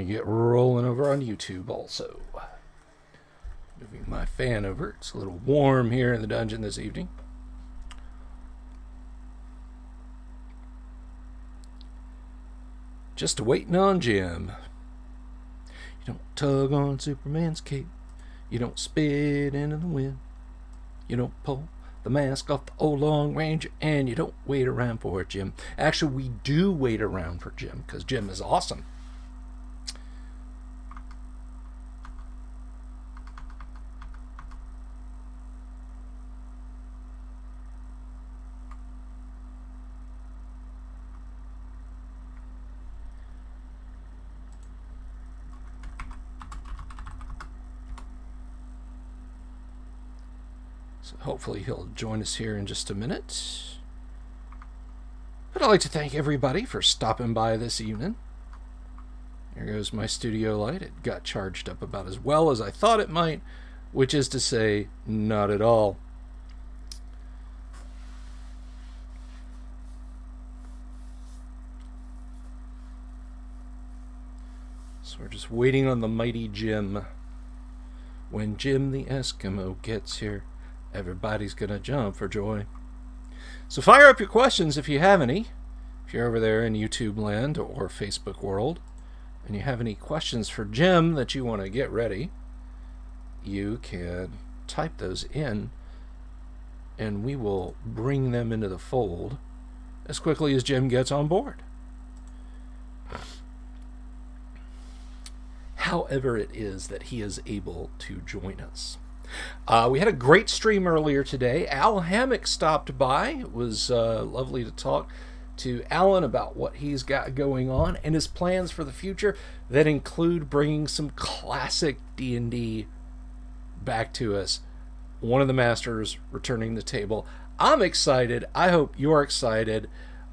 to get rolling over on YouTube also. Moving my fan over. It's a little warm here in the dungeon this evening. Just waiting on Jim. You don't tug on Superman's cape. You don't spit into the wind. You don't pull the mask off the old Long Ranger, and you don't wait around for Jim. Actually, we do wait around for Jim, because Jim is awesome. Hopefully he'll join us here in just a minute. But I'd like to thank everybody for stopping by this evening. Here goes my studio light. It got charged up about as well as I thought it might, which is to say, not at all. So we're just waiting on the mighty Jim. When Jim the Eskimo gets here, everybody's gonna jump for joy. So fire up your questions if you have any. If you're over there in YouTube land or Facebook world, and you have any questions for Jim that you want to get ready, you can type those in, and we will bring them into the fold as quickly as Jim gets on board. However it is that he is able to join us. We had a great stream earlier today. Al Hammock stopped by. It was lovely to talk to Alan about what he's got going on and his plans for the future that include bringing some classic D&D back to us. One of the masters returning the table. I'm excited. I hope you're excited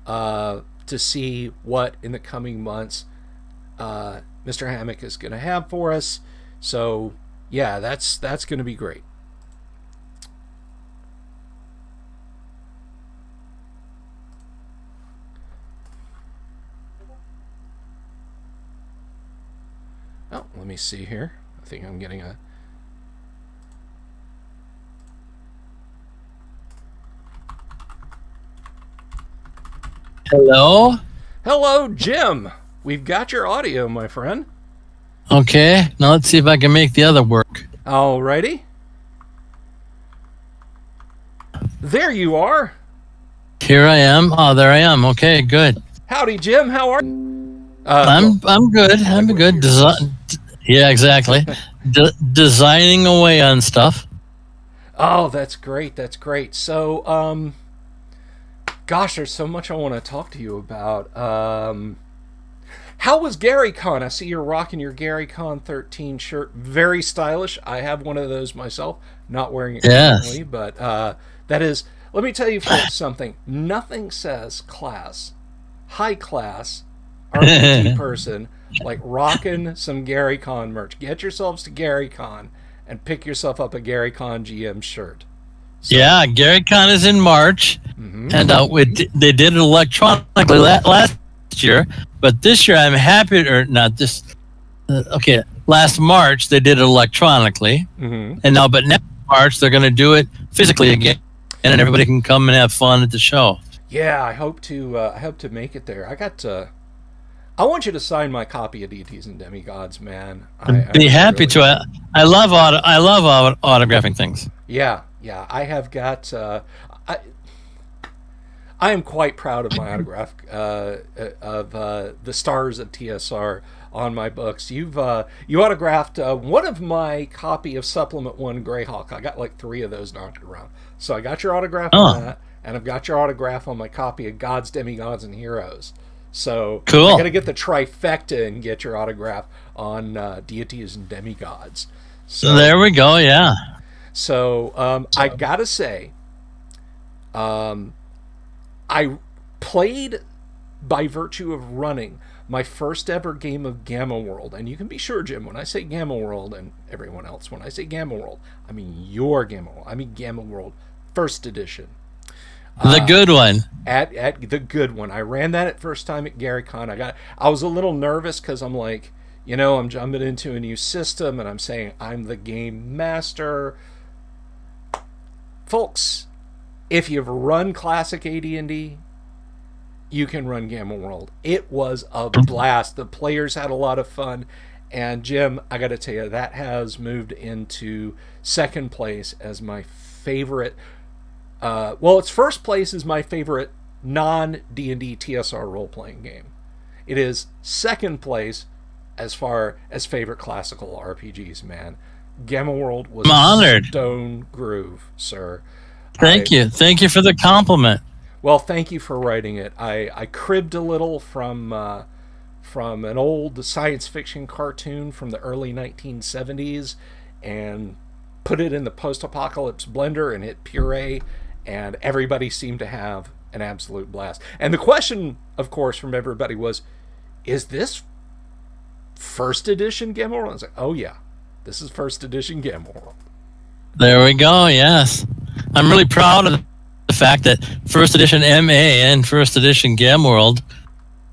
to see what in the coming months Mr. Hammock is going to have for us. So yeah, that's going to be great. Oh, let me see here. I think I'm getting a... Hello? Hello, Jim. We've got your audio, my friend. Okay, now let's see if I can make the other work. Alrighty. There you are. Here I am. Oh, there I am. Okay, good. Howdy, Jim. How are you? I'm good. I'm good. Yeah, exactly. Designing away on stuff. Oh, that's great. That's great. So, gosh, there's so much I want to talk to you about. How was GaryCon? I see you're rocking your GaryCon 13 shirt. Very stylish. I have one of those myself. Not wearing it currently, but that is... Let me tell you folks something. Nothing says class, high class, RPG person like rocking some GaryCon merch. Get yourselves to GaryCon and pick yourself up a GaryCon GM shirt. So, yeah, GaryCon is in March, and they did it electronically last year, but this year I'm happy, or not this. Okay, last March they did it electronically, and but next March they're going to do it physically again, and everybody can come and have fun at the show. Yeah, I hope to make it there. I want you to sign my copy of Deities and Demigods, man. I'd be happy to. I love autographing things. Yeah, I have got. I am quite proud of my autograph of the stars of TSR on my books. You autographed one of my copy of Supplement 1 Greyhawk. I got like 3 of those knocked around. So I got your autograph on that, and I've got your autograph on my copy of Gods, Demigods, and Heroes. So cool. I got to get the trifecta and get your autograph on Deities and Demigods. So there we go. Yeah. So I gotta say, I played by virtue of running my first ever game of Gamma World. And you can be sure, Jim, when I say Gamma World, and everyone else, when I say Gamma World, I mean your Gamma World. I mean Gamma World First Edition. The good one. At the good one. I ran that at first time at GaryCon. I was a little nervous because I'm like, I'm jumping into a new system and I'm saying I'm the game master. Folks, if you've run classic AD&D, you can run Gamma World. It was a blast. The players had a lot of fun. And Jim, I got to tell you, that has moved into second place as my favorite. It's first place as my favorite non-D&D TSR role-playing game. It is second place as far as favorite classical RPGs, man. Gamma World was honored. Stone groove, sir. Thank you. Thank you for the compliment. Well, thank you for writing it. I cribbed a little from an old science fiction cartoon from the early 1970s and put it in the post-apocalypse blender and hit puree, and everybody seemed to have an absolute blast. And the question, of course, from everybody was, is this first edition Gamma World? I was like, oh yeah, this is first edition Gamma World. There we go, yes. I'm really proud of the fact that first edition MA and first edition Gamma World,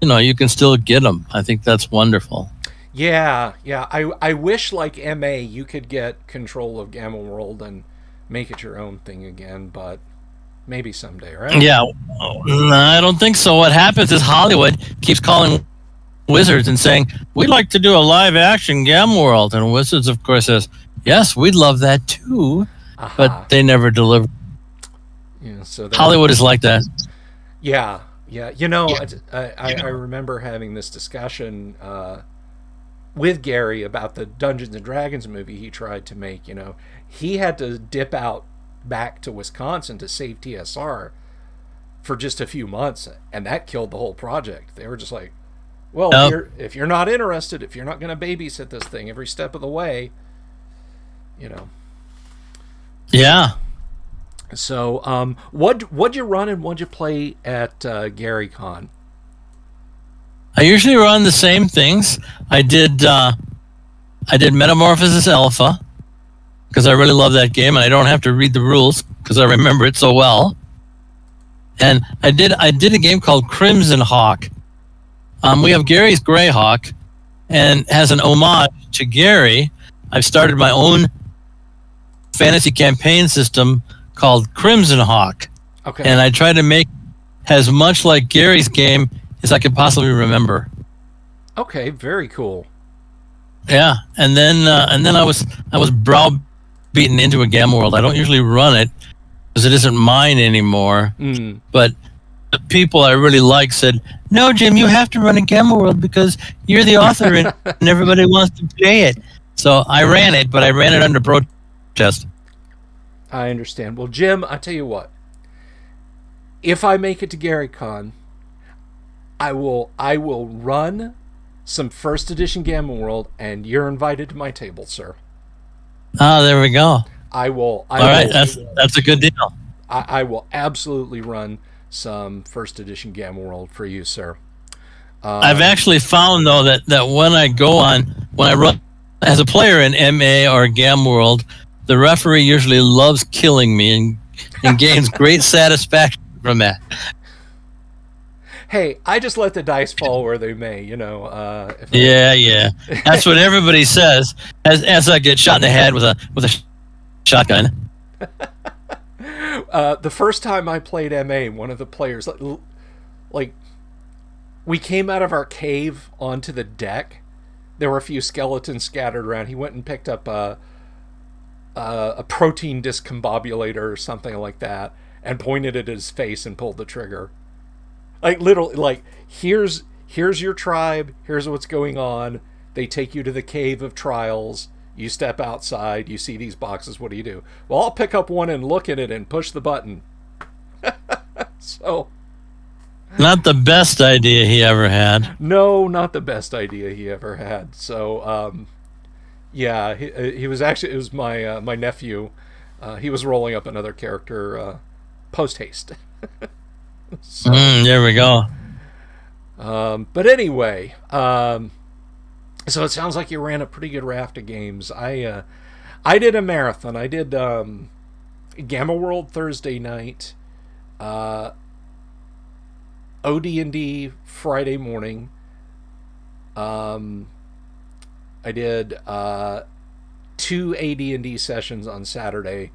you can still get them. I think that's wonderful. Yeah. I wish, like MA, you could get control of Gamma World and make it your own thing again, but maybe someday, right? Yeah, I don't think so. What happens is Hollywood keeps calling Wizards and saying, we'd like to do a live-action Gamma World. And Wizards, of course, says, yes, we'd love that too, but they never deliver. Yeah, so Hollywood is like that. Yeah. I remember having this discussion with Gary about the Dungeons and Dragons movie he tried to make. He had to dip out back to Wisconsin to save TSR for just a few months, and that killed the whole project. They were just like, well, if you're not interested, if you're not going to babysit this thing every step of the way, Yeah. So, what'd you run and what'd you play at GaryCon? I usually run the same things. I did Metamorphosis Alpha because I really love that game and I don't have to read the rules because I remember it so well. And I did a game called Crimson Hawk. We have Gary's Greyhawk, and as an homage to Gary, I've started my own fantasy campaign system called Crimson Hawk. Okay. And I try to make as much like Gary's game as I could possibly remember. Okay, very cool. Yeah, and then I was browbeaten into a Gamma World. I don't usually run it because it isn't mine anymore. But the people I really like said, "No, Jim, you have to run a Gamma World because you're the author and everybody wants to play it." So I ran it, but I ran it under protest. I understand. Well, Jim, I tell you what. If I make it to GaryCon, I will run some first edition Gamma World, and you're invited to my table, sir. Oh, there we go. I will. All right, that's a good deal. I will absolutely run some first edition Gamma World for you, sir. I've actually found though that when I run as a player in MA or Gamma World, the referee usually loves killing me and gains great satisfaction from that. Hey, I just let the dice fall where they may, Yeah. That's what everybody says as I get shot in the head with a shotgun. The first time I played MA, one of the players, like, we came out of our cave onto the deck. There were a few skeletons scattered around. He went and picked up a protein discombobulator or something like that and pointed at his face and pulled the trigger. Like, literally, like, here's your tribe, here's what's going on. They take you to the cave of trials. You step outside, you see these boxes, what do you do? Well, I'll pick up one and look at it and push the button. So... Not the best idea he ever had. No, not the best idea he ever had. So, yeah, he was actually, it was my nephew. He was rolling up another character post-haste. So, there we go. But anyway, so it sounds like you ran a pretty good raft of games. I did a marathon. I did Gamma World Thursday night, OD&D Friday morning, I did 2 AD&D sessions on Saturday,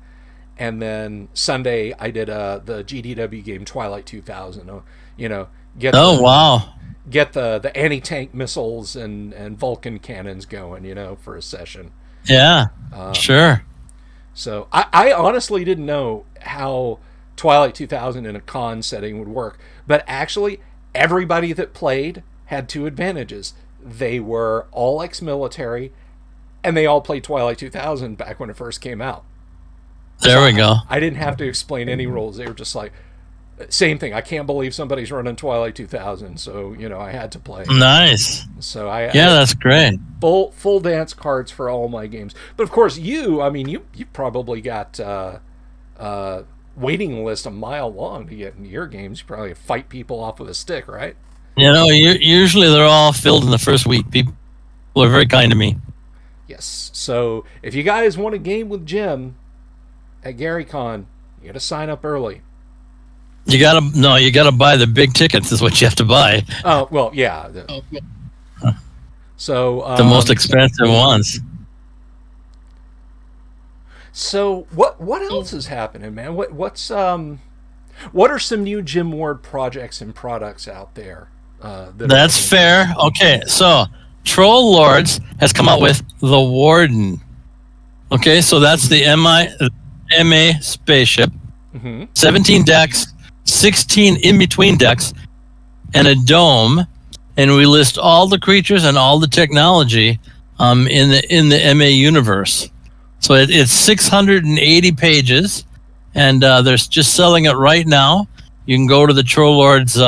and then Sunday I did the GDW game Twilight 2000. You know, Wow. get the anti-tank missiles and Vulcan cannons going, for a session. Yeah. Sure. So I honestly didn't know how Twilight 2000 in a con setting would work, but actually everybody that played had 2 advantages. They were all ex-military, and they all played Twilight 2000 back when it first came out. There we go. I didn't have to explain any rules. They were just like, same thing. I can't believe somebody's running Twilight 2000, so I had to play. Nice. So that's great. Full dance cards for all my games. But of course, you probably got waiting list a mile long to get into your games. You probably fight people off with a stick, right? Usually they're all filled in the first week. People are very kind to me. Yes. So if you guys want a game with Jim at GaryCon, you got to sign up early. You gotta buy the big tickets. Is what you have to buy. Oh well, yeah. So the most expensive ones. So what else is happening, man? What are some new Jim Ward projects and products out there? That's fair. Okay, so Troll Lords has come out with the Warden. Okay, so that's the MA spaceship. 17 decks, 16 in-between decks, and a dome, and we list all the creatures and all the technology in the MA universe. So it's 680 pages, and they're just selling it right now. You can go to the Troll Lords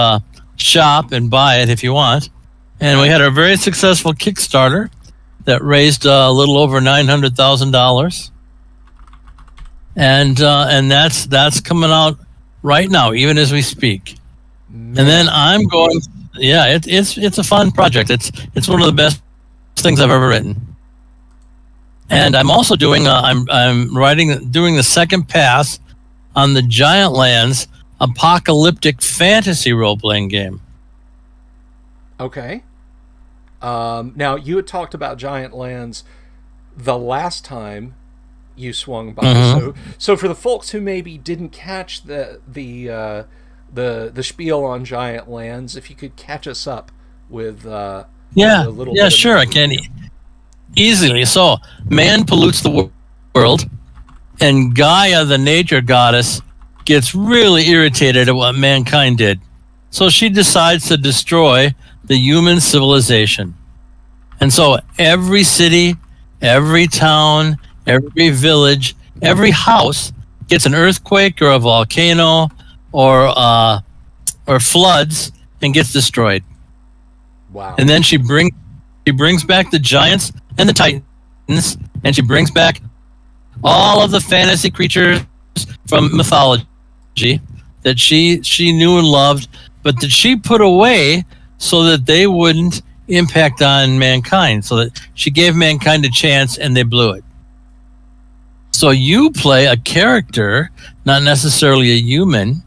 shop and buy it if you want. And we had a very successful Kickstarter that raised a little over $900,000. And that's coming out right now, even as we speak. Man. And then I'm going. Yeah, it's a fun project. It's one of the best things I've ever written. And I'm also doing doing the second pass on the Giant Lands apocalyptic fantasy role-playing game. Okay. Now you had talked about Giant Lands the last time you swung by. So for the folks who maybe didn't catch the spiel on Giant Lands, if you could catch us up with a little bit sure, I can easily. So man pollutes the world, and Gaia, the nature goddess, gets really irritated at what mankind did. So she decides to destroy the human civilization. And so every city, every town, every village, every house gets an earthquake or a volcano or floods and gets destroyed. Wow. And then she brings back the giants and the titans, and she brings back all of the fantasy creatures from mythology that she knew and loved, but that she put away so that they wouldn't impact on mankind, so that she gave mankind a chance and they blew it. So you play a character, not necessarily a human,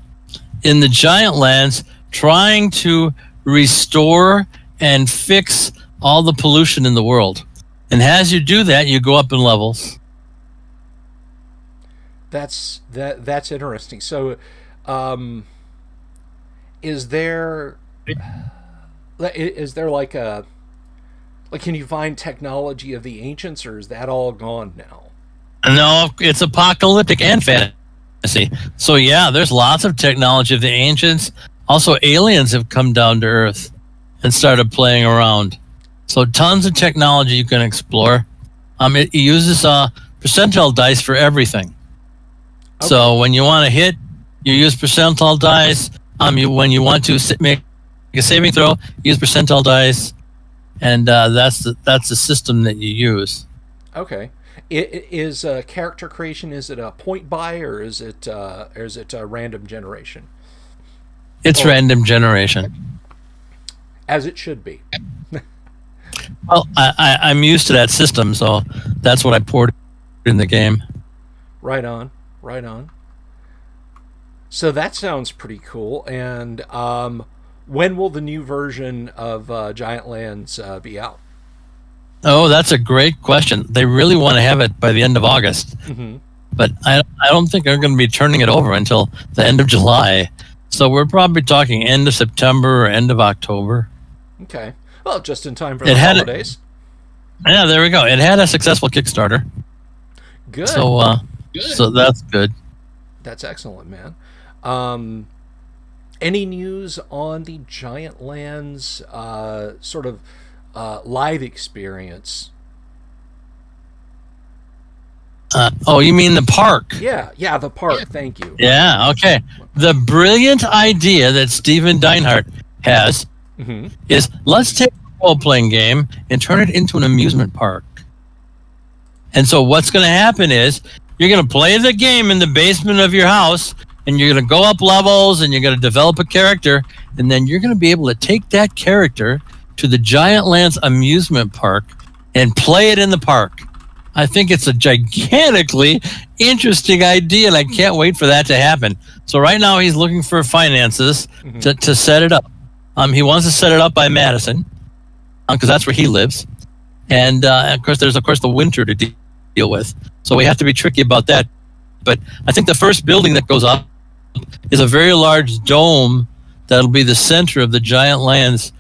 in the Giant Lands trying to restore and fix all the pollution in the world. And as you do that, you go up in levels. That's interesting. So is there like can you find technology of the ancients, or is that all gone now? No, it's apocalyptic and fantasy. So yeah, there's lots of technology of the ancients. Also, aliens have come down to Earth and started playing around. So tons of technology you can explore. It uses percentile dice for everything. Okay. So when you want to hit, you use percentile dice. When you want to make a saving throw, use percentile dice, and that's the system that you use. Okay. Is character creation? Is it a point buy, or is it a random generation? It's random generation, as it should be. Well, I'm used to that system, so that's what I poured in the game. Right on. So that sounds pretty cool. And when will the new version of Giant Lands be out? Oh, that's a great question. They really want to have it by the end of August, but I don't think they're going to be turning it over until the end of July. So we're probably talking end of September or end of October. Okay. Well, just in time for the holidays. Yeah, there we go. It had a successful Kickstarter. Good. So, so that's good. That's excellent, man. Any news on the Giant Lands sort of live experience? Oh, you mean the park? Yeah, the park. Thank you. Yeah, okay. The brilliant idea that Stephen Deinhardt has is let's take a role-playing game and turn it into an amusement park. And so what's going to happen is you're going to play the game in the basement of your house, and you're going to go up levels, and you're going to develop a character, and then you're going to be able to take that character to the Giant Lands amusement park and play it in the park. I think it's a gigantically interesting idea, and I can't wait for that to happen. So right now he's looking for finances to set it up. He wants to set it up by Madison, because that's where he lives. And of course, there's the winter to deal with. So we have to be tricky about that. But I think the first building that goes up is a very large dome that'll be the center of the Giant Lands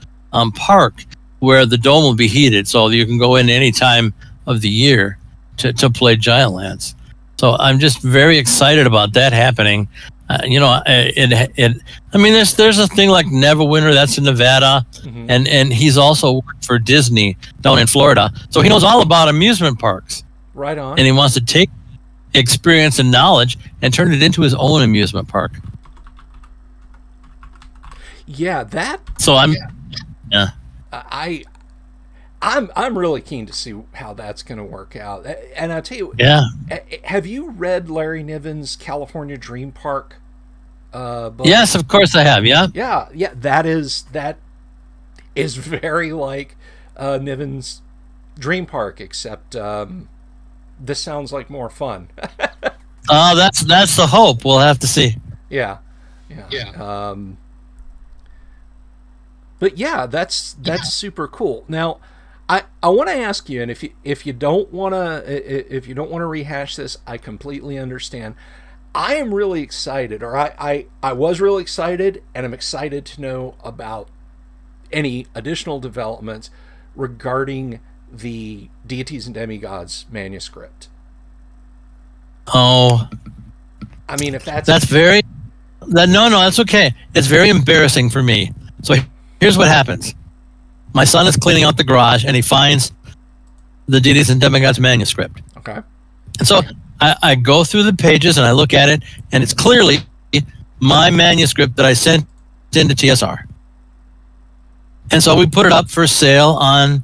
park, where the dome will be heated, so you can go in any time of the year to play Giant Lands. So I'm just very excited about that happening. I mean, there's a thing like Neverwinter that's in Nevada, and he's also worked for Disney down in Florida, so he knows all about amusement parks. Right on. And he wants to take experience and knowledge and turn it into his own amusement park. Yeah, that. So I'm really keen to see how that's going to work out. And I'll tell you, have you read Larry Niven's California Dream Park book? Yes, of course I have. Yeah. That is very like Niven's Dream Park, except this sounds like more fun. Oh, that's the hope. We'll have to see. Yeah. But yeah, that's super cool. Now, I want to ask you, and if you don't want to rehash this, I completely understand. I am really excited, or I was really excited, and I'm excited to know about any additional developments regarding the Deities and Demigods manuscript. Oh, I mean, if that's that's okay. It's very embarrassing for me. So here's what happens. My son is cleaning out the garage, and he finds the Deities and Demigods manuscript. Okay. And so I go through the pages, and I look at it, and it's clearly my manuscript that I sent into TSR. And so we put it up for sale on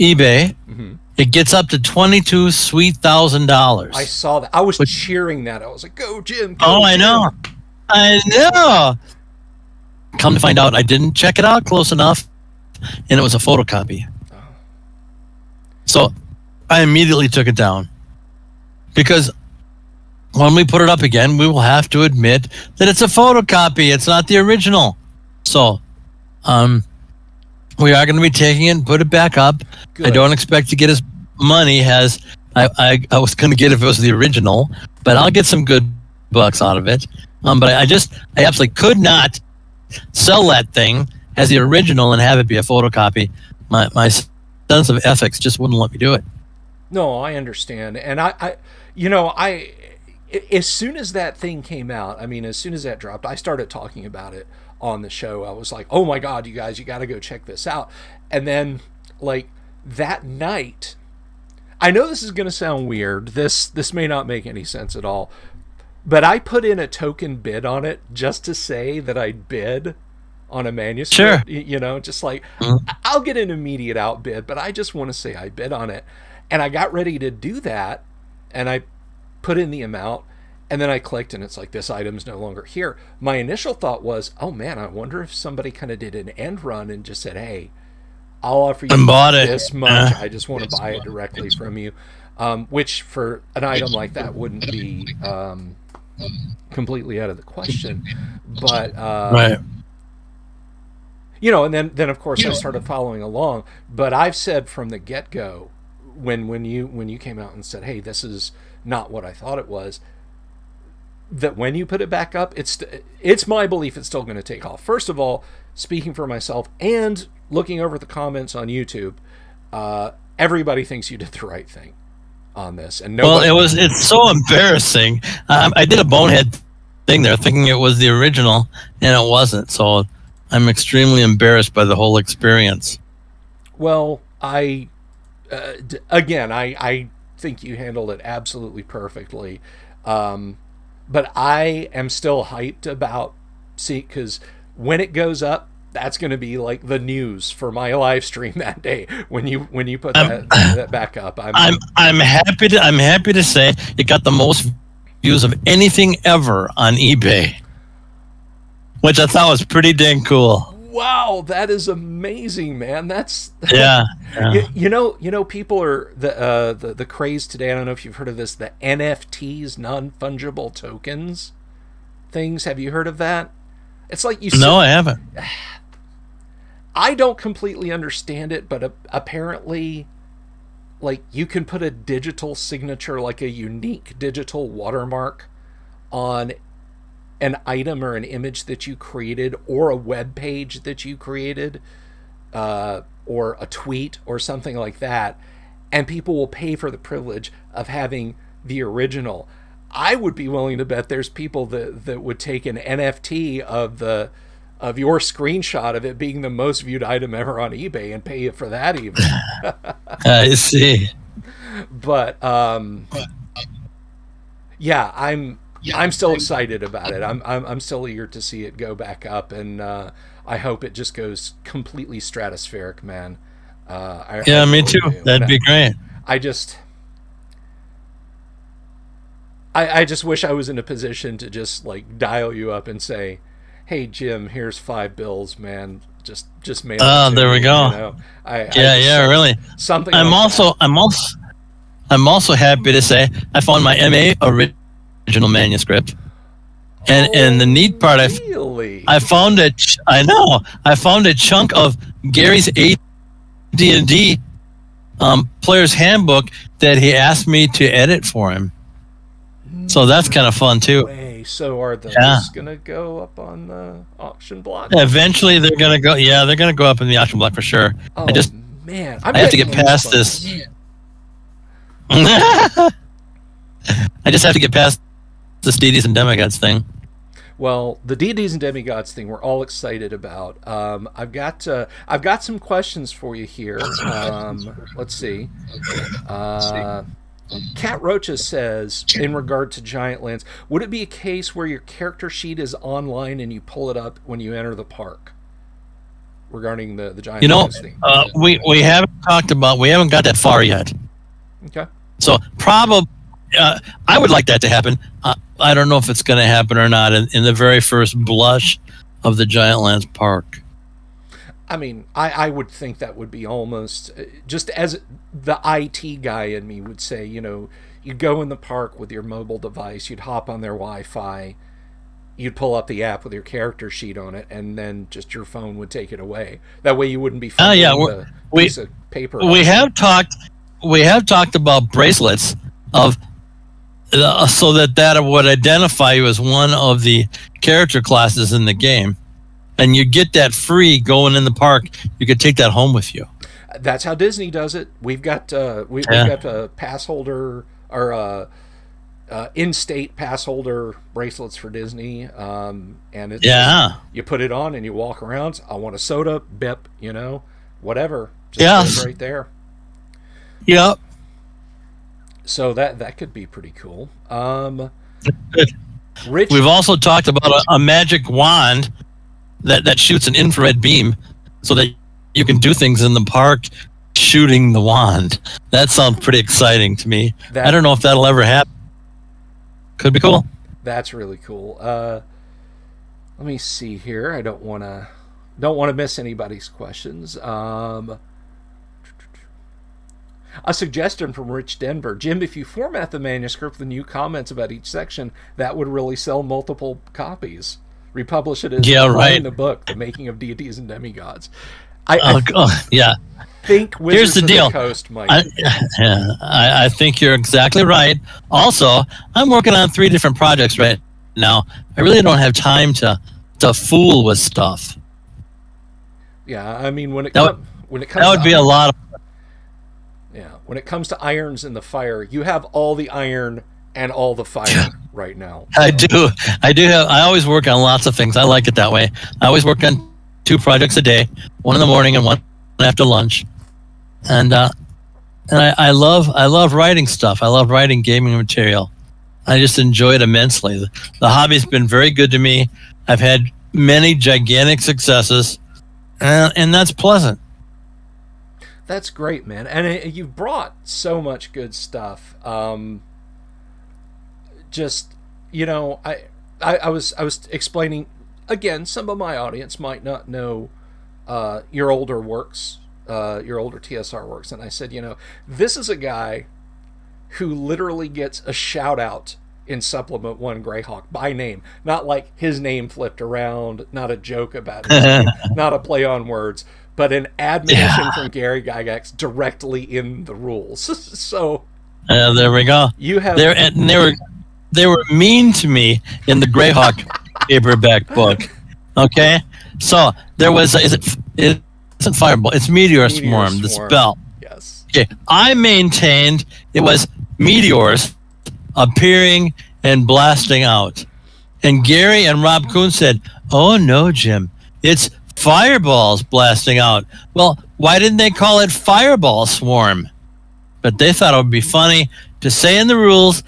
eBay. It gets up to $22,000. I saw that. I was cheering that. I was like, "Go, Jim!" Go, I Jim. I know. Come to find out, I didn't check it out close enough, and it was a photocopy. So I immediately took it down, because when we put it up again, we will have to admit that it's a photocopy. It's not the original. So we are going to be taking it and put it back up. Good. I don't expect to get as money as I was going to get if it was the original, but I'll get some good bucks out of it. But I absolutely could not sell that thing as the original and have it be a photocopy. My sense of ethics just wouldn't let me do it. No, I understand. And I as soon as that thing came out, I mean, as soon as that dropped, I started talking about it on the show. I was like, "Oh my God, you guys, you got to go check this out." And then, like, that night, I know this is going to sound weird. This may not make any sense at all, but I put in a token bid on it just to say that I bid on a manuscript. Sure. Just like, I'll get an immediate outbid, but I just want to say I bid on it. And I got ready to do that, and I put in the amount, and then I clicked, and it's like, this item's no longer here. My initial thought was, oh man, I wonder if somebody kind of did an end run and just said, "Hey, I'll offer you this much. I just want to buy it directly from you," which for an item like that wouldn't be completely out of the question. But right. And then of course I started following along. But I've said from the get-go, when you came out and said, hey, this is not what I thought it was, that when you put it back up, it's my belief it's still going to take off. First of all, speaking for myself and looking over the comments on YouTube, everybody thinks you did the right thing on this. And it's so embarrassing. I did a bonehead thing there, thinking it was the original, and it wasn't. So I'm extremely embarrassed by the whole experience. Well, I think you handled it absolutely perfectly. But I am still hyped about because when it goes up, that's going to be like the news for my live stream that day when you put that back up. I'm happy to say it got the most views of anything ever on eBay, which I thought was pretty dang cool. Wow, that is amazing, man. That's yeah. People are the craze today. I don't know if you've heard of this, the NFTs, non-fungible tokens things. Have you heard of that? It's like No, I haven't. I don't completely understand it, but apparently, like, you can put a digital signature, like a unique digital watermark on an item or an image that you created, or a web page that you created, or a tweet or something like that, and people will pay for the privilege of having the original. I would be willing to bet there's people that would take an NFT of your screenshot of it being the most viewed item ever on eBay and pay you for that even. I see. But yeah, I'm still excited about it. I'm still eager to see it go back up, and I hope it just goes completely stratospheric, man. Me too. That'd be great. I just wish I was in a position to just like dial you up and say, "Hey Jim, here's $5, man. Just mail it to there me," we go. You know? Really. Something. I'm also happy to say I found my MA original manuscript, and the neat part, really? I found a chunk of Gary's AD&D player's handbook that he asked me to edit for him. So that's kind of fun too. So are those gonna go up on the auction block? Eventually, they're gonna go. Yeah, they're gonna go up in the auction block for sure. Oh man, I have to get past this. I just have to get past this deities and demigods thing. Well, the deities and demigods thing we're all excited about. I've got some questions for you here. Let's see. Cat Rocha says, in regard to Giant Lands, would it be a case where your character sheet is online and you pull it up when you enter the park? Regarding the Giant Lands thing. We haven't got that far yet. Okay. So probably, I would like that to happen. I don't know if it's going to happen or not in the very first blush of the Giant Lands Park. I mean, I would think that would be almost, just as the IT guy in me would say, you'd go in the park with your mobile device, you'd hop on their Wi-Fi, you'd pull up the app with your character sheet on it, and then just your phone would take it away. That way you wouldn't be fumbling the piece of paper. We have talked about bracelets so that would identify you as one of the character classes in the game. And you get that free going in the park. You could take that home with you. That's how Disney does it. We've got we've got a pass holder or in-state pass holder bracelets for Disney, and it's you put it on and you walk around. I want a soda, bip, whatever. Just right there. Yep. So that could be pretty cool. Rich, we've also talked about a magic wand that shoots an infrared beam so that you can do things in the park shooting the wand. That sounds pretty exciting to me. I don't know if that'll ever happen. Could be cool. That's really cool. Let me see here. I don't want to miss anybody's questions. A suggestion from Rich Denver. Jim, if you format the manuscript with new comments about each section, that would really sell multiple copies. republish it as the book, The Making of Deities and Demigods. Yeah. Think Wizards Here's the of deal. the Coast might. I think you're exactly right. Also, I'm working on 3 different projects right now. I really don't have time to fool with stuff. Yeah, I mean when it comes that would be a lot of. Yeah, when it comes to irons in the fire, you have all the iron and all the fire right now. I do. I always work on lots of things. I like it that way. I always work on 2 projects a day, one in the morning and one after lunch. And I love writing stuff. I love writing gaming material. I just enjoy it immensely. The hobby's been very good to me. I've had many gigantic successes, and that's pleasant. That's great, man. And you've brought so much good stuff. Just, I was explaining, again, some of my audience might not know your older works, your older TSR works. And I said, this is a guy who literally gets a shout out in Supplement 1 Greyhawk by name. Not like his name flipped around, not a joke about his name, not a play on words, but an admonition from Gary Gygax directly in the rules. So there we go. You have they were mean to me in the Greyhawk paperback book. Okay, so there was it isn't Fireball, it's Meteor Swarm, the spell. Yes. Okay, I maintained it was meteors appearing and blasting out, and Gary and Rob Kuhn said, "Oh no, Jim, it's fireballs blasting out." Well, why didn't they call it Fireball Swarm? But they thought it would be funny to say in the rules,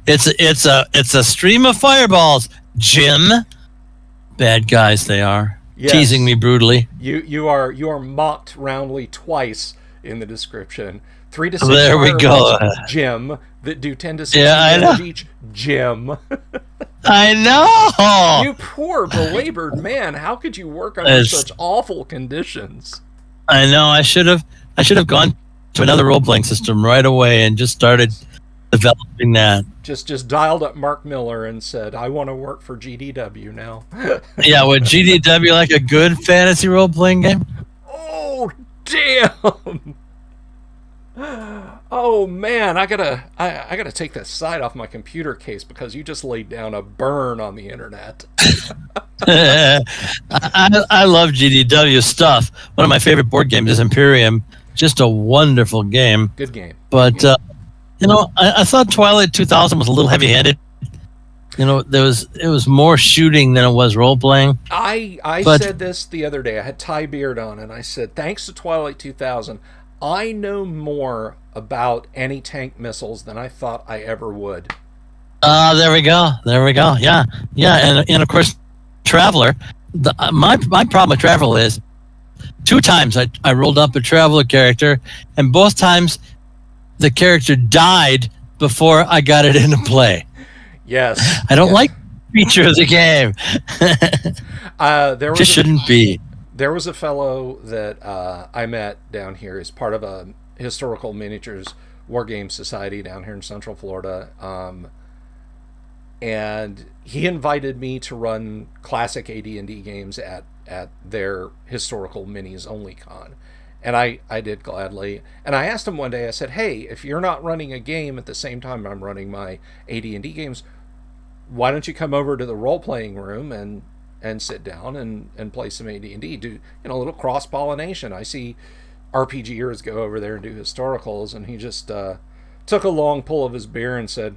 it's a stream of fireballs, Jim. Bad guys they are. Yes. Teasing me brutally. You are mocked roundly twice in the description. 3 to 6 there we go. Jim, that do 10 to 16 damage each, Jim. I know. You poor belabored man. How could you work under such awful conditions? I know. I should have gone to another role-playing system right away and just started developing that. Just dialed up Mark Miller and said, "I want to work for GDW now." Yeah, would GDW like a good fantasy role-playing game? Oh damn! Oh man, I gotta take that site off my computer case because you just laid down a burn on the internet. I love GDW stuff. One of my favorite board games is Imperium. Just a wonderful game. Good game. But I thought Twilight 2000 was a little heavy-handed. It was more shooting than it was role-playing. I said this the other day. I had Ty Beard on, and I said, thanks to Twilight 2000, I know more about anti-tank missiles than I thought I ever would. There we go. Yeah, and of course, Traveler. My problem with Traveler is 2 times I rolled up a Traveler character, and both times the character died before I got it into play. Yes. I don't like the feature of the game. Just shouldn't be. There was a fellow that I met down here as part of a historical miniatures war game society down here in Central Florida. And he invited me to run classic AD&D games at their historical minis only con. And I did gladly. And I asked him one day, I said, hey, if you're not running a game at the same time I'm running my AD&D games, why don't you come over to the role-playing room and sit down and play some AD&D? Do a little cross-pollination. I see RPGers go over there and do historicals, and he just took a long pull of his beer and said,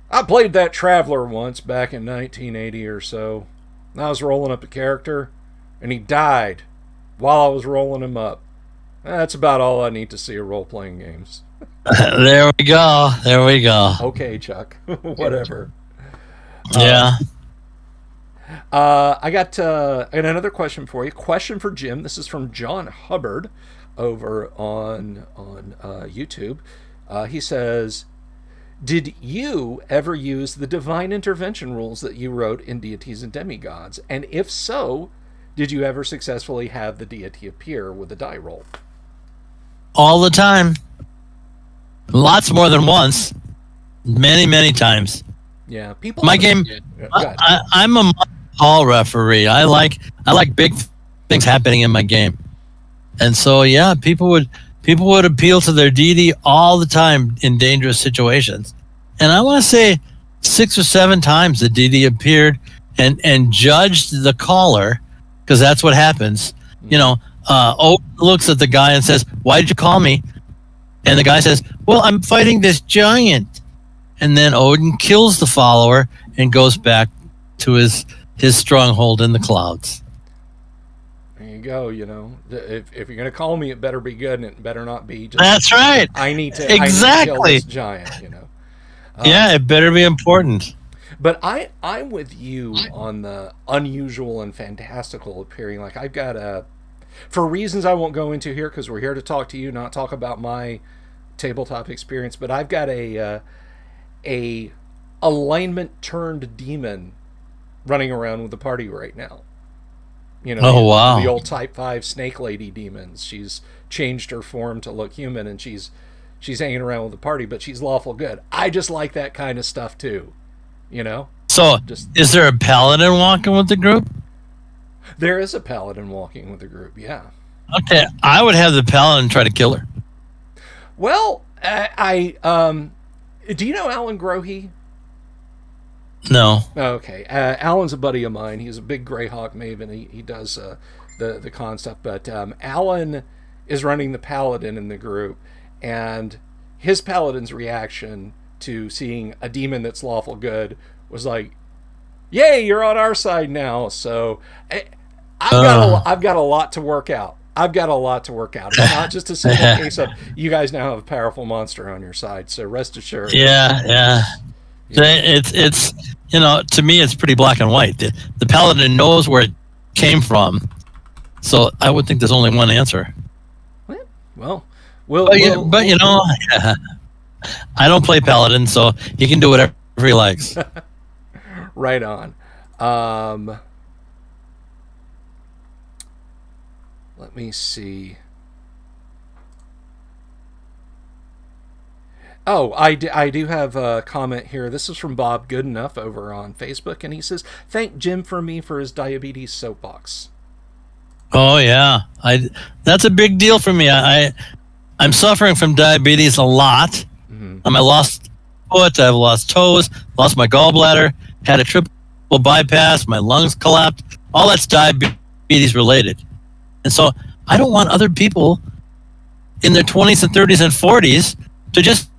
I played that Traveler once back in 1980 or so. I was rolling up a character, and he died while I was rolling him up. That's about all I need to see of role-playing games. There we go. Okay, Chuck. Whatever. Yeah. I got another question for you. Question for Jim. This is from John Hubbard over on YouTube. He says, did you ever use the divine intervention rules that you wrote in Deities and Demigods? And if so, did you ever successfully have the deity appear with a die roll? All the time. Lots more than once. Many, many times. Yeah, people. My game Go ahead. I'm a hall referee. I like big things happening in my game, and so yeah, people would appeal to their deity all the time in dangerous situations. And I want to say 6 or 7 times the deity appeared and judged the caller, because that's what happens. You know, Odin looks at the guy and says, "Why did you call me?" And the guy says, "Well, I'm fighting this giant." And then Odin kills the follower and goes back to his stronghold in the clouds. There you go. You know, if you're going to call me, it better be good, and it better not be just. That's right. I need to kill exactly. this giant. You know. Yeah, it better be important. But I'm with you on the unusual and fantastical appearing. Like, I've got for reasons I won't go into here, because we're here to talk to you, not talk about my tabletop experience. But I've got a alignment turned demon running around with the party right now. You know, oh wow, the old Type 5 Snake Lady demons. She's changed her form to look human, and she's hanging around with the party, but she's lawful good. I just like that kind of stuff too. You know? So, is there a paladin walking with the group? There is a paladin walking with the group, yeah. Okay, I would have the paladin try to kill her. Well, do you know Alan Grohe? No. Okay, Alan's a buddy of mine. He's a big Greyhawk maven. He does the con stuff, but Alan is running the paladin in the group, and his paladin's reaction to seeing a demon that's lawful good was like, "Yay, you're on our side now." So I've got a lot to work out. It's not just a simple case of you guys now have a powerful monster on your side. So rest assured. Yeah. It's you know, to me it's pretty black and white. The paladin knows where it came from, so I would think there's only one answer. Well, but you know, I don't play paladin, so he can do whatever he likes. Right on. Let me see. Oh, I do have a comment here. This is from Bob Goodenough over on Facebook, and he says, "Thank Jim for me for his diabetes soapbox." Oh yeah, that's a big deal for me. I'm suffering from diabetes a lot. I lost foot, I've lost toes, lost my gallbladder, had a triple bypass, my lungs collapsed. All that's diabetes related. And so I don't want other people in their 20s and 30s and 40s to just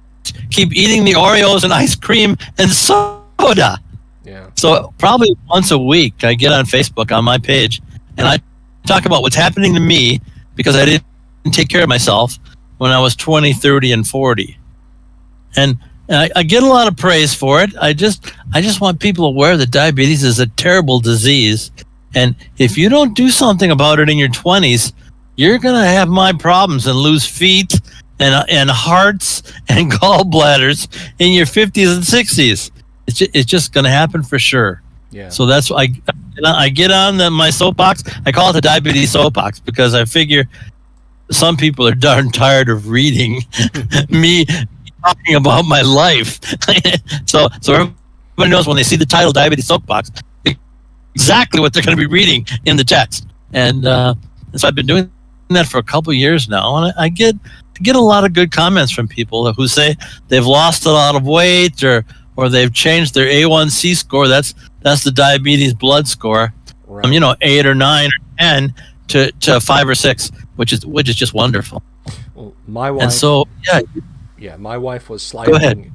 keep eating the Oreos and ice cream and soda. Yeah. So probably once a week I get on Facebook on my page and I talk about what's happening to me because I didn't take care of myself when I was 20, 30, and 40. And I get a lot of praise for it. I just want people aware that diabetes is a terrible disease. And if you don't do something about it in your 20s, you're going to have my problems and lose feet and hearts and gallbladders in your 50s and 60s. It's just going to happen for sure. Yeah. So that's why I get on my soapbox. I call it the diabetes soapbox because I figure some people are darn tired of reading me talking about my life. so everybody knows when they see the title Diabetes Soapbox, exactly what they're going to be reading in the text. And so I've been doing that for a couple of years now, and I get a lot of good comments from people who say they've lost a lot of weight or they've changed their A1C score. That's the diabetes blood score right. From 8 or 9 or 10 to 5 or 6, which is just wonderful. Well, my wife. And so yeah, my wife was sliding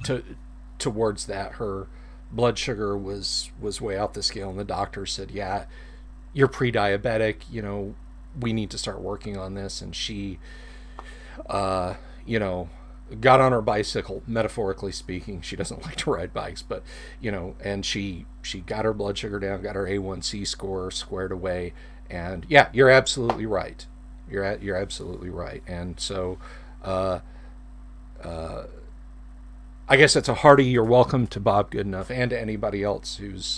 towards that. Her blood sugar was way off the scale, and the doctor said, "Yeah, you're pre-diabetic. We need to start working on this." And she, got on her bicycle, metaphorically speaking. She doesn't like to ride bikes, but and she got her blood sugar down, got her A1C score squared away, and yeah, you're absolutely right. You're absolutely right. And so, I guess it's a hearty you're welcome to Bob Goodenough and to anybody else who's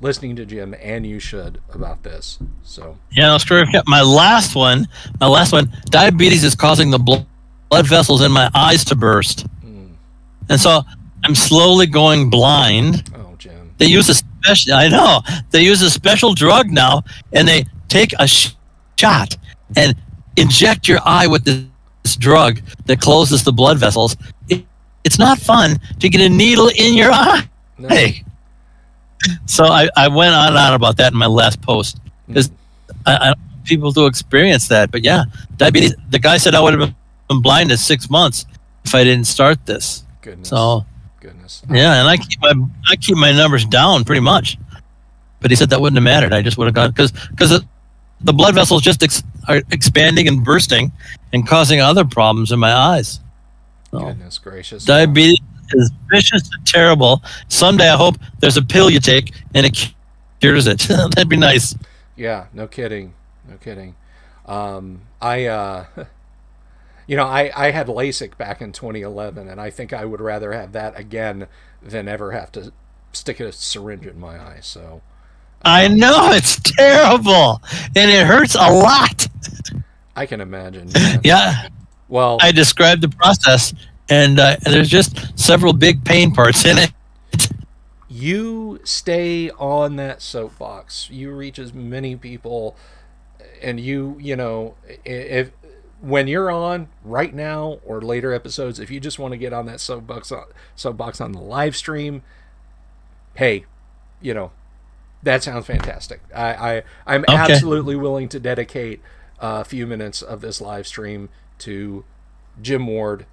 listening to Jim, and you should, about this. So yeah, that's true. My last one, diabetes is causing the blood vessels in my eyes to burst. And so I'm slowly going blind. Oh, Jim. They use a special. I know they use a special drug now, and they take a shot and inject your eye with this drug that closes the blood vessels. It's not fun to get a needle in your eye. No. Hey. So I went on and on about that in my last post because I people do experience that. But yeah, diabetes. The guy said I would have been blind in 6 months if I didn't start this. Goodness. So goodness. yeah, and I keep my numbers down pretty much. But he said that wouldn't have mattered. I just would have gone because the blood vessels just are expanding and bursting and causing other problems in my eyes. So, goodness gracious. diabetes is vicious and terrible. Someday I hope there's a pill you take and it cures it. That'd be nice. Yeah, no kidding. No kidding. I had LASIK back in 2011, and I think I would rather have that again than ever have to stick a syringe in my eye. So I know, it's terrible, and it hurts a lot. I can imagine. Yeah. Well, I described the process, and there's just several big pain parts in it. you stay on that soapbox. You reach as many people, and if when you're on right now or later episodes, if you just want to get on that soapbox on the live stream, hey, that sounds fantastic. I'm Okay. absolutely willing to dedicate a few minutes of this live stream to Jim Ward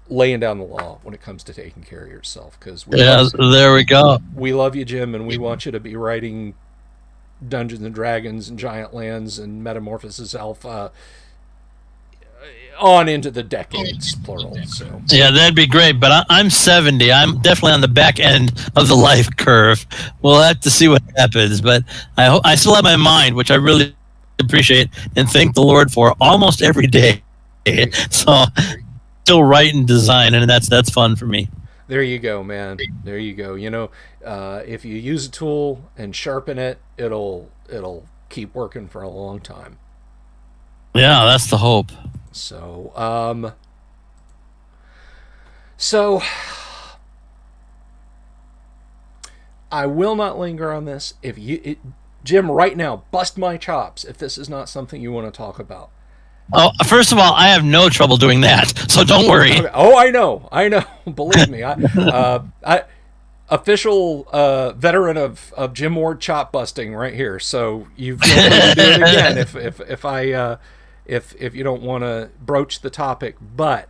laying down the law when it comes to taking care of yourself. Because there we go. we love you, Jim, and we want you to be writing Dungeons and Dragons and Giant Lands and Metamorphosis Alpha on into the decades, plural. So Yeah, that'd be great, but I'm 70. I'm definitely on the back end of the life curve. We'll have to see what happens, but I still have my mind, which I really appreciate and thank the Lord for almost every day. So still write and design, and that's fun for me. there you go, man. There you go. If you use a tool and sharpen it, it'll keep working for a long time. Yeah, that's the hope. So, I will not linger on this. Jim, right now, bust my chops if this is not something you want to talk about. Oh, first of all, I have no trouble doing that, so don't worry. Okay. Oh, I know. Believe me, I official veteran of Jim Ward chop busting right here. So you feel free to do it again if you don't want to broach the topic. But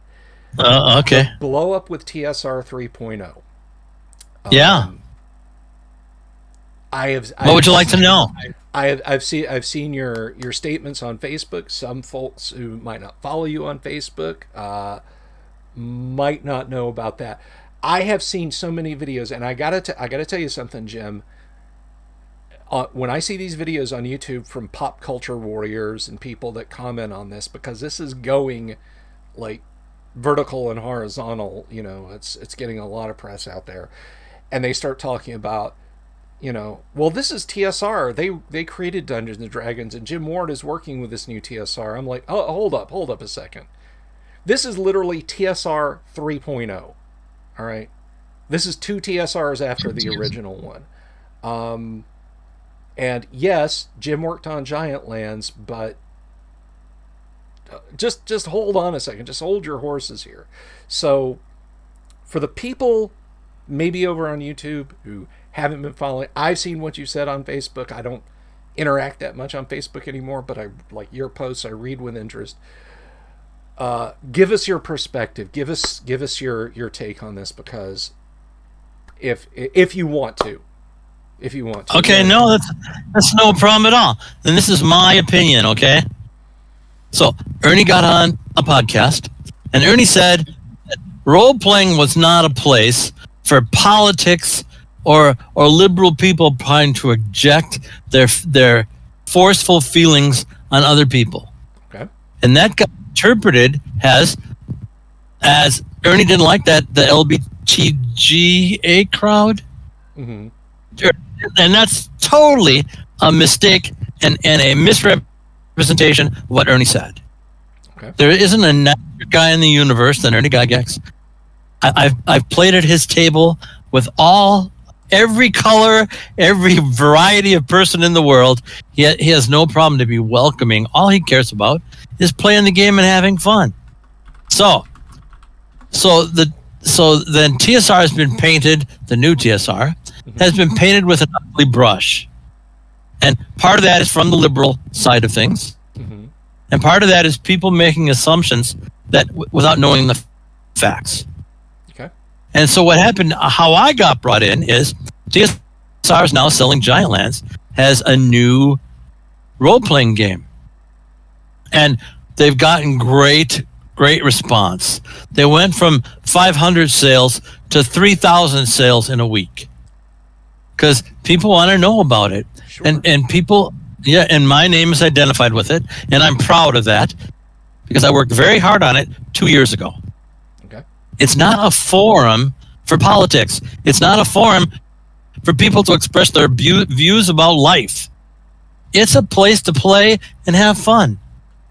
Okay. blow up with TSR 3.0. Yeah. What would you like to know? I've seen your statements on Facebook. Some folks who might not follow you on Facebook might not know about that. I have seen so many videos, and I gotta tell you something, Jim. When I see these videos on YouTube from pop culture warriors and people that comment on this, because this is going like vertical and horizontal, it's getting a lot of press out there, and they start talking about, well, this is TSR. They created Dungeons and Dragons, and Jim Ward is working with this new TSR. I'm like, oh, hold up a second. This is literally TSR 3.0. All right, this is 2 TSRs after the original one. And yes, Jim worked on Giant Lands, but just hold on a second. Just hold your horses here. So, for the people maybe over on YouTube who haven't been following, I've seen what you said on Facebook. I don't interact that much on Facebook anymore, but I like your posts. I read with interest. Give us your perspective. Give us your take on this, because if you want to. Okay, no, that's no problem at all. And this is my opinion, okay? So Ernie got on a podcast, and Ernie said that role-playing was not a place for politics or liberal people trying to eject their forceful feelings on other people. Okay. And that got interpreted as Ernie didn't like that, the LBTGA crowd. Mm-hmm. And that's totally a mistake and a misrepresentation of what Ernie said. Okay. There isn't a nicer guy in the universe than Ernie Gygax. I've played at his table with all every color, every variety of person in the world. He has no problem to be welcoming. All he cares about is playing the game and having fun. So then TSR has been painted. The new TSR has been painted with an ugly brush, and part of that is from the liberal side of things, and part of that is people making assumptions that without knowing the facts. Okay. And so what happened? How I got brought in is TSR is now selling Giantlands has a new role-playing game, and they've gotten great response. They went from 500 sales to 3,000 sales in a week because people want to know about it. Sure. And people, and my name is identified with it, and I'm proud of that because I worked very hard on it 2 years ago. Okay. It's not a forum for politics. It's not a forum for people to express their views about life. It's a place to play and have fun,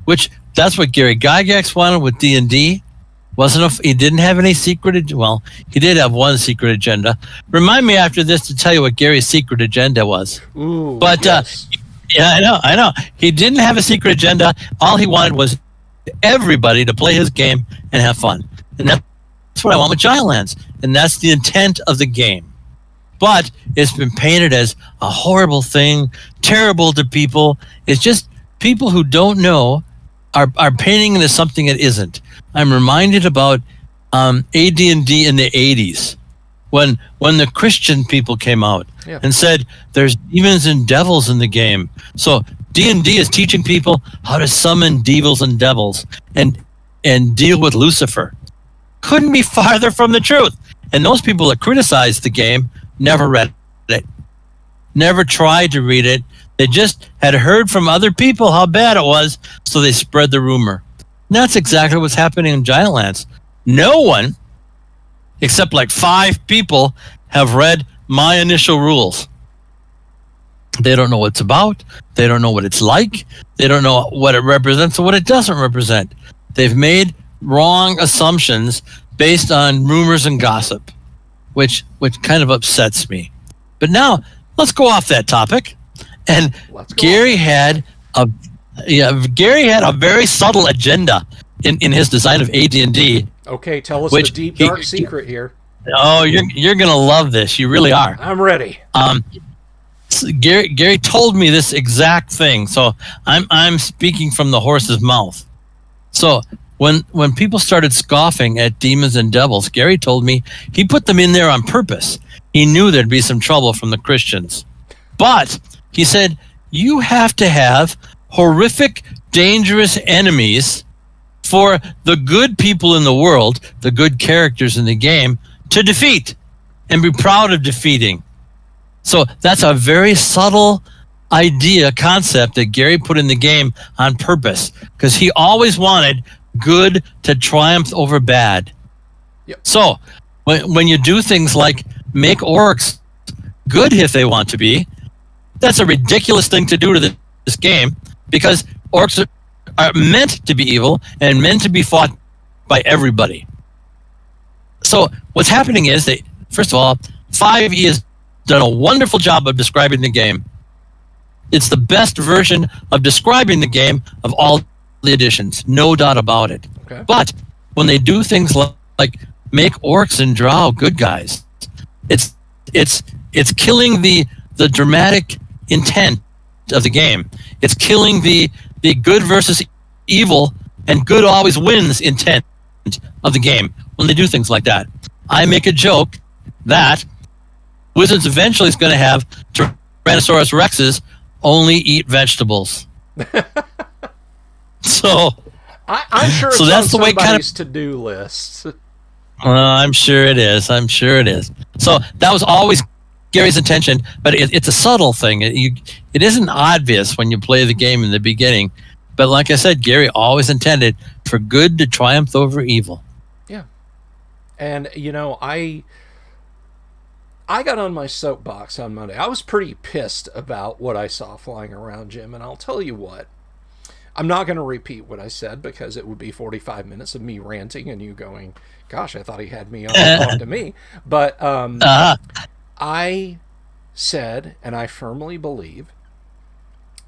which that's what Gary Gygax wanted with D&D. He didn't have any secret. Well, he did have one secret agenda. Remind me after this to tell you what Gary's secret agenda was. Ooh, but yes. I know. He didn't have a secret agenda. All he wanted was everybody to play his game and have fun. And that's what I want with Giantlands. And that's the intent of the game. But it's been painted as a horrible thing, terrible to people. It's just people who don't know are painting it as something it isn't. I'm reminded about AD&D in the 80s when the Christian people came out and said there's demons and devils in the game. So D&D is teaching people how to summon devils and devils and deal with Lucifer. Couldn't be farther from the truth. And those people that criticized the game never read it, never tried to read it. They just had heard from other people how bad it was, so they spread the rumor. And that's exactly what's happening in Giantlands. No one, except like 5 people, have read my initial rules. They don't know what it's about. They don't know what it's like. They don't know what it represents or what it doesn't represent. They've made wrong assumptions based on rumors and gossip, which kind of upsets me. But now, let's go off that topic. And Gary had a very subtle agenda in his design of AD&D. Okay, tell us the deep dark secret here. Oh, you're gonna love this. You really are. I'm ready. Gary told me this exact thing, so I'm speaking from the horse's mouth. So when people started scoffing at demons and devils, Gary told me he put them in there on purpose. He knew there'd be some trouble from the Christians, but he said, you have to have horrific, dangerous enemies for the good people in the world, the good characters in the game, to defeat and be proud of defeating. So that's a very subtle concept that Gary put in the game on purpose, because he always wanted good to triumph over bad. Yep. So when you do things like make orcs good if they want to be, that's a ridiculous thing to do to this game, because orcs are meant to be evil and meant to be fought by everybody. So what's happening is that, first of all, 5e has done a wonderful job of describing the game. It's the best version of describing the game of all the editions, no doubt about it. Okay. But when they do things like make orcs and drow good guys, it's killing the dramatic intent of the game. It's killing the good versus evil and good always wins intent of the game when they do things like that. I make a joke that Wizards eventually is going to have Tyrannosaurus Rexes only eat vegetables. So I'm sure it's that's the way somebody's to-do list. I'm sure it is. So that was always Gary's intention, but it's a subtle thing. It isn't obvious when you play the game in the beginning. But like I said, Gary always intended for good to triumph over evil. Yeah. And, I got on my soapbox on Monday. I was pretty pissed about what I saw flying around, Jim, and I'll tell you what. I'm not going to repeat what I said because it would be 45 minutes of me ranting and you going, gosh, I thought he had me on to me. But I said, and I firmly believe,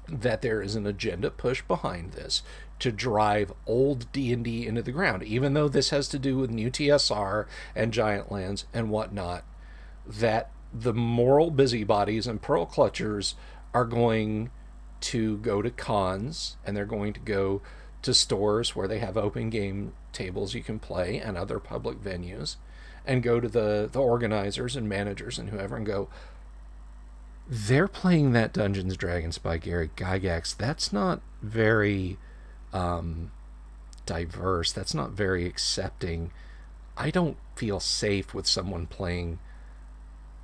that there is an agenda push behind this to drive old D&D into the ground, even though this has to do with new TSR and Giant Lands and whatnot, that the moral busybodies and pearl clutchers are going to go to cons, and they're going to go to stores where they have open game tables you can play and other public venues, and go to the organizers and managers and whoever and go, they're playing that Dungeons & Dragons by Gary Gygax. That's not very diverse. That's not very accepting. I don't feel safe with someone playing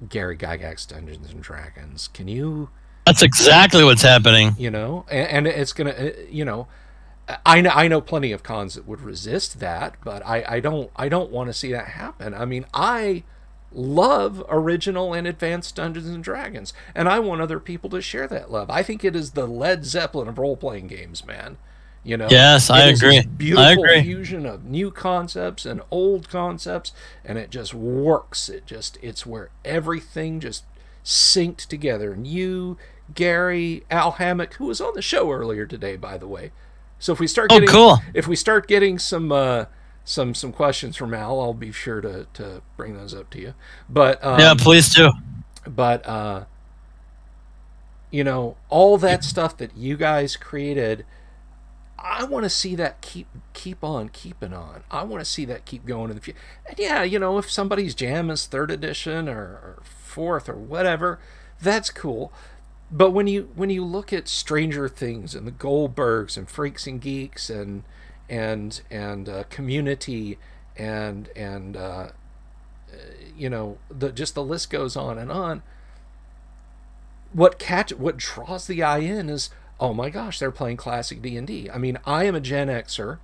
Gary Gygax Dungeons & Dragons. Can you... That's exactly what's happening. You know, and it's going to, you know, I know plenty of cons that would resist that, but I don't want to see that happen. I mean, I love original and advanced Dungeons and Dragons, and I want other people to share that love. I think it is the Led Zeppelin of role-playing games, man. You know, yes, I agree. This beautiful fusion of new concepts and old concepts, and it just works. It's where everything just synced together. And you, Gary, Al Hammock, who was on the show earlier today, by the way. So if we start getting some questions from Al, I'll be sure to bring those up to you. But yeah, please do. But you know, all that stuff that you guys created, I want to see that keep on keeping on. I want to see that keep going in the future. And yeah, you know, if somebody's jam is 3rd edition or 4th or whatever, that's cool. But when you look at Stranger Things and the Goldbergs and Freaks and Geeks and Community and you know, the list goes on and on. What draws the eye in is, oh my gosh, they're playing classic D&D. I mean, I am a Gen Xer.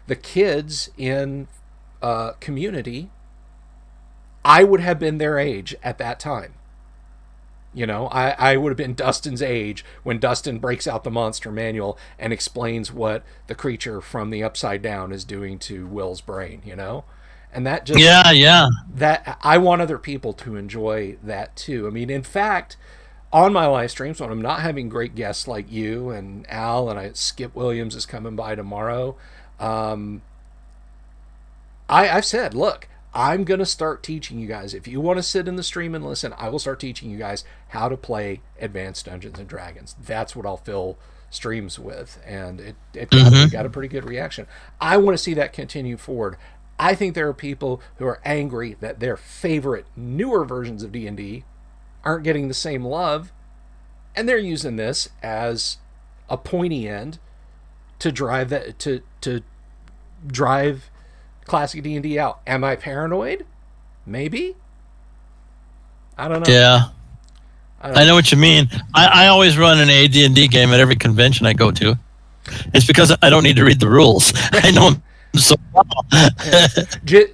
The kids in Community, I would have been their age at that time. You know, I would have been Dustin's age when Dustin breaks out the monster manual and explains what the creature from the Upside Down is doing to Will's brain, you know? And that just... Yeah. That I want other people to enjoy that too. I mean, in fact, on my live streams, when I'm not having great guests like you and Al, and Skip Williams is coming by tomorrow, I've said, look, I'm going to start teaching you guys. If you want to sit in the stream and listen, I will start teaching you guys how to play Advanced Dungeons & Dragons. That's what I'll fill streams with. And it got a pretty good reaction. I want to see that continue forward. I think there are people who are angry that their favorite newer versions of D&D aren't getting the same love. And they're using this as a pointy end to drive that, to drive classic D&D out. Am I paranoid? Maybe. I don't know. Yeah. I know what you mean. I always run an AD&D game at every convention I go to. It's because I don't need to read the rules. I know them so well.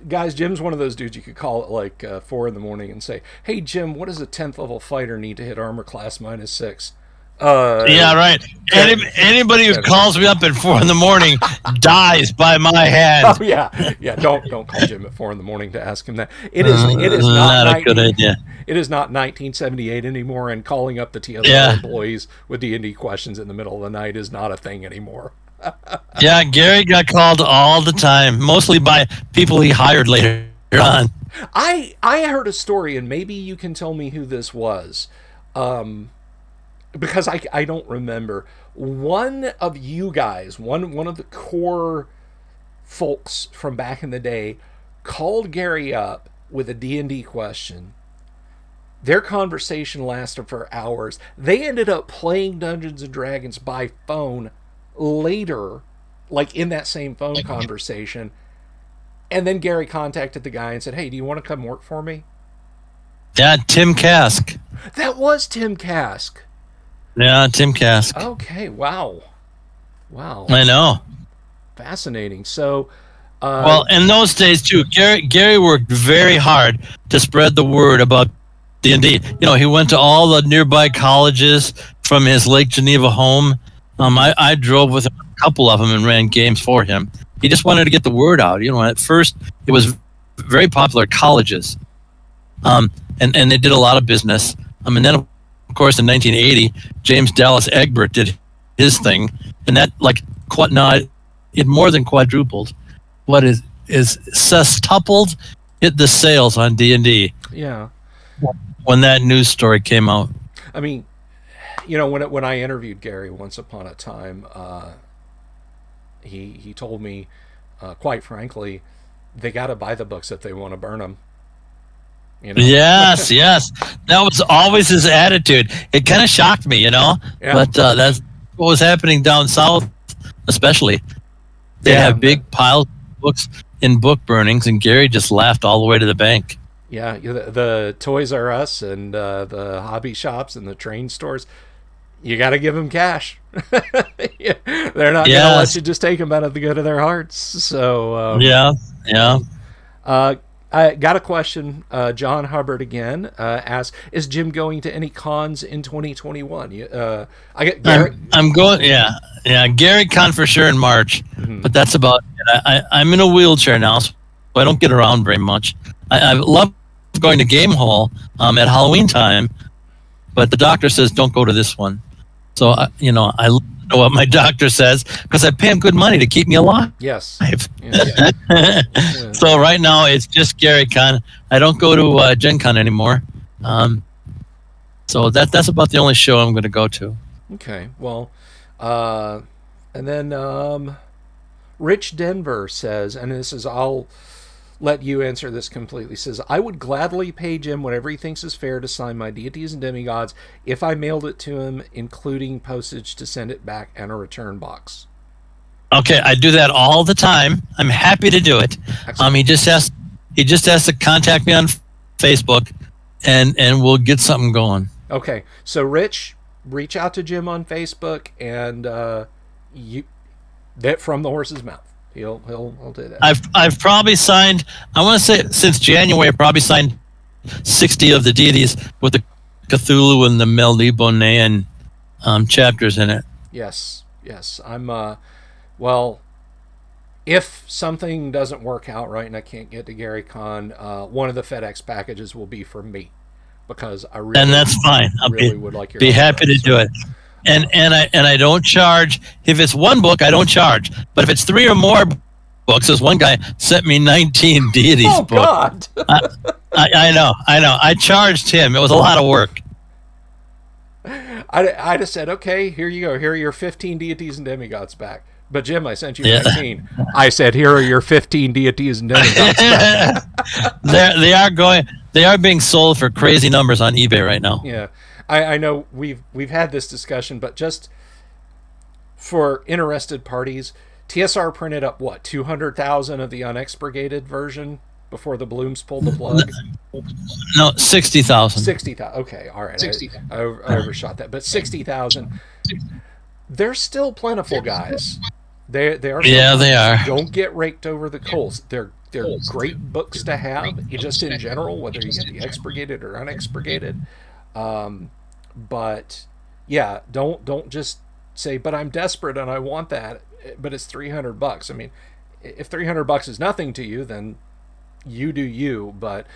Guys, Jim's one of those dudes you could call at like 4 in the morning and say, hey, Jim, what does a 10th level fighter need to hit armor class -6? Yeah, right. Anybody who calls me up at 4 in the morning dies by my hand. Oh yeah. Don't call Jim at 4 in the morning to ask him that. It is not a good idea. It is not 1978 anymore, and calling up the TSR employees with D&D questions in the middle of the night is not a thing anymore. Yeah, Gary got called all the time, mostly by people he hired later on. I heard a story, and maybe you can tell me who this was. Because I don't remember. One of you guys, one of the core folks from back in the day, called Gary up with a D&D question. Their conversation lasted for hours. They ended up playing Dungeons & Dragons by phone later, like in that same phone conversation. And then Gary contacted the guy and said, hey, do you want to come work for me? Yeah, Tim Kask. That was Tim Kask. Yeah, Tim Kask. Okay, wow. I know. Fascinating. So, well, in those days too, Gary worked very hard to spread the word about D&D. You know, he went to all the nearby colleges from his Lake Geneva home. I drove with him, a couple of them, and ran games for him. He just wanted to get the word out. You know, at first it was very popular at colleges. And and they did a lot of business. And then, of course, in 1980, James Dallas Egbert did his thing, and that it more than quadrupled. What is sextupled hit the sales on D&D. Yeah. When that news story came out. I mean, you know, when I interviewed Gary once upon a time, he told me, quite frankly, they got to buy the books if they want to burn them. You know? Yes. That was always his attitude. It kind of shocked me, you know. Yeah. But that's what was happening down south, especially. They have big piles of books in book burnings, and Gary just laughed all the way to the bank. Yeah, the Toys R Us and the hobby shops and the train stores, you got to give them cash. They're not going to let you just take them out of the good of their hearts. So I got a question. John Hubbard again asks, "Is Jim going to any cons in 2021?" I get Gary. I'm going. Yeah. GaryCon for sure in March, but that's about it. I'm in a wheelchair now, so I don't get around very much. I love going to Game Hall at Halloween time, but the doctor says don't go to this one. So I know what my doctor says because I pay him good money to keep me alive. Yes. So right now it's just GaryCon. I don't go to Gen Con anymore. So that's about the only show I'm going to go to. Okay. Well, and then Rich Denver says, and this is, I'll let you answer this completely, says, "I would gladly pay Jim whatever he thinks is fair to sign my deities and demigods if I mailed it to him, including postage to send it back and a return box." Okay, I do that all the time. I'm happy to do it. He just has to contact me on Facebook, and we'll get something going. Okay, so Rich, reach out to Jim on Facebook, and that from the horse's mouth. He'll do that. I've probably signed, I want to say since January, I've probably signed 60 of the deities with the Cthulhu and the Melnibonéan chapters in it. Yes. I'm well, if something doesn't work out right and I can't get to GaryCon, one of the FedEx packages will be for me, because I really, and that's fine. I'll would like your be happy to do it. And I don't charge. If it's one book, I don't charge. But if it's 3 or more books, this one guy sent me 19 deities books. God! I know. I charged him. It was a lot of work. I just said, okay, here you go. Here are your 15 deities and demigods back. But Jim, I sent you 19. I said, here are your 15 deities and demigods back. They are being sold for crazy numbers on eBay right now. Yeah. I know we've had this discussion, but just for interested parties, TSR printed up 200,000 of the unexpurgated version before the Blooms pulled the plug. No, 60,000. 60,000. Okay, all right. 60,000. I overshot that, but 60,000. They're still plentiful, guys. They are. Yeah, they are. Don't get raked over the coals. They're great books to have, just in general, whether you get the expurgated or unexpurgated. But yeah, don't just say, but I'm desperate and I want that, but it's $300. I mean, if $300 is nothing to you, then you do you, but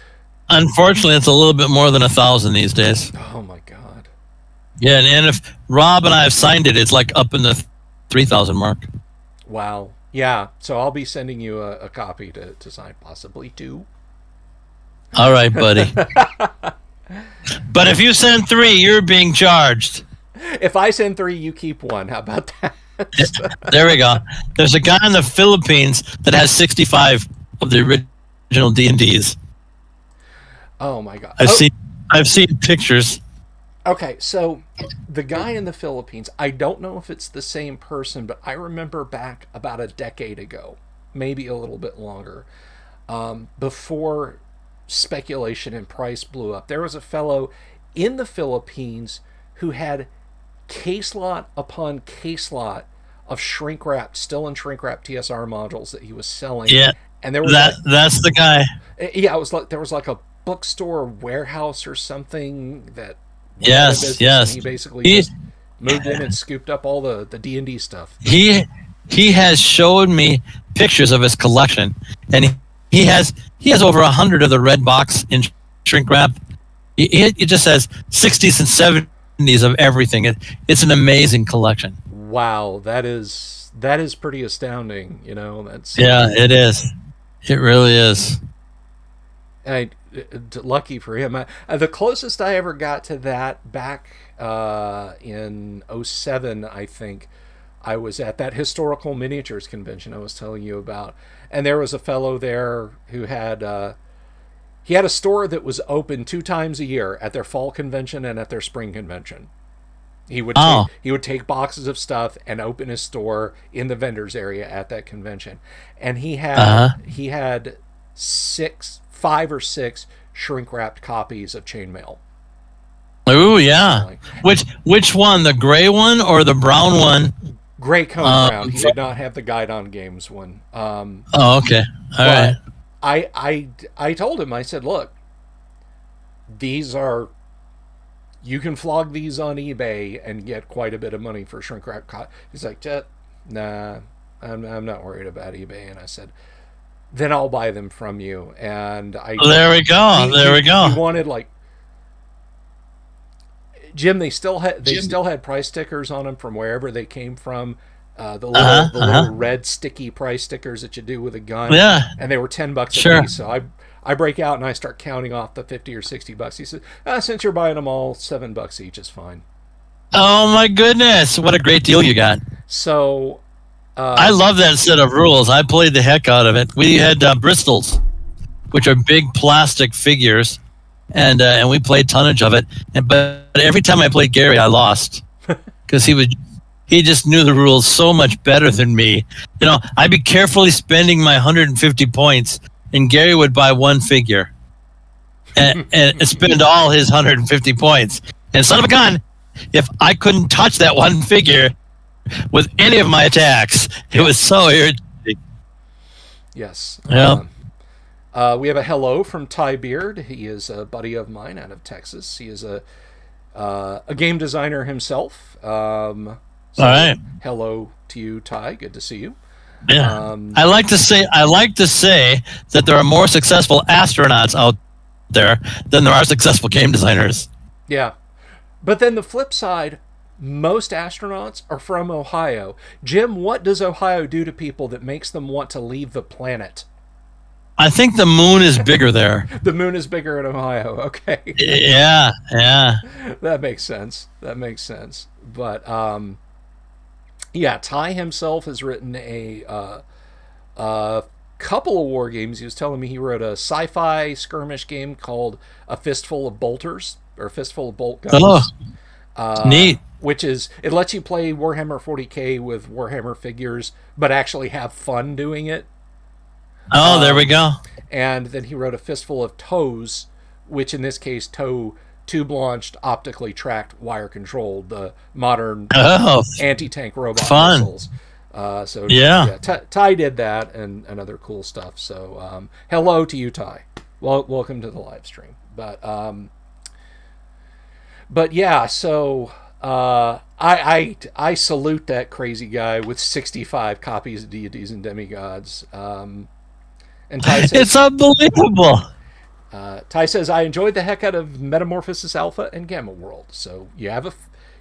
unfortunately it's a little bit more than 1,000 these days. Oh my God. Yeah. And if Rob and I have signed it, it's like up in the 3,000 mark. Wow. Yeah. So I'll be sending you a copy to sign, possibly 2. All right, buddy. But if you send 3, you're being charged. If I send 3, you keep 1. How about that? There we go. There's a guy in the Philippines that has 65 of the original D&Ds. Oh my God! I've seen pictures. Okay, so the guy in the Philippines, I don't know if it's the same person, but I remember back about a decade ago, maybe a little bit longer, before speculation and price blew up, there was a fellow in the Philippines who had case lot upon case lot of still in shrink wrap TSR modules that he was selling. Yeah, and there was that's the guy. Yeah, it was like there was like a bookstore warehouse or something that. Yes. He basically just moved in and scooped up all the D&D stuff. He has showed me pictures of his collection, and he has over 100 of the red box in shrink wrap It just has 60s and 70s of everything. It's an amazing collection. Wow, that is pretty astounding. That's Yeah, it is. It really is. Lucky for him. The closest I ever got to that back in '07, I think, I was at that historical miniatures convention I was telling you about, and there was a fellow there who had he had a store that was open 2 times a year, at their fall convention and at their spring convention. He would take boxes of stuff and open his store in the vendors area at that convention, and he had 5 or 6 shrink wrapped copies of Chainmail. Oh yeah, which one? The gray one or the brown one? Gray cone brown. He did not have the Guide on Games one. Okay, all right. I told him, I said, look, these are. You can flog these on eBay and get quite a bit of money for shrink wrap. He's like, nah, I'm not worried about eBay. And I said, then I'll buy them from you. And there we go. He wanted Jim. They still had price stickers on them from wherever they came from. The little red sticky price stickers that you do with a gun. Yeah. And they were $10 a piece. So I break out and I start counting off the $50 or $60. He says, since you're buying them all, $7 each is fine. Oh my goodness! What a great deal you got. So, I love that set of rules. I played the heck out of it. We had Bristols, which are big plastic figures, and we played tonnage of it. But every time I played Gary, I lost because he just knew the rules so much better than me. I'd be carefully spending my 150 points. And Gary would buy one figure and spend all his 150 points. And son of a gun, if I couldn't touch that one figure with any of my attacks, it was so irritating. Yes. Yeah. We have a hello from Ty Beard. He is a buddy of mine out of Texas. He is a game designer himself. All right. Hello to you, Ty. Good to see you. Yeah. I like to say that there are more successful astronauts out there than there are successful game designers. Yeah. But then the flip side, most astronauts are from Ohio. Jim, what does Ohio do to people that makes them want to leave the planet? I think the moon is bigger there. The moon is bigger in Ohio. Okay. Yeah. That makes sense. But yeah, Ty himself has written a couple of war games. He was telling me he wrote a sci-fi skirmish game called A Fistful of Bolters, or A Fistful of Bolt Guns. Neat. Which is, it lets you play Warhammer 40K with Warhammer figures, but actually have fun doing it. Oh, there we go. And then he wrote A Fistful of Toes, which in this case, tube-launched, optically tracked, wire-controlled, the modern anti-tank robot missiles. Ty did that and other cool stuff. So hello to you, Ty. Welcome to the live stream. But yeah, so I salute that crazy guy with 65 copies of Deities and Demigods. And Ty says, it's unbelievable. Ty says, I enjoyed the heck out of Metamorphosis Alpha and Gamma World. So you have a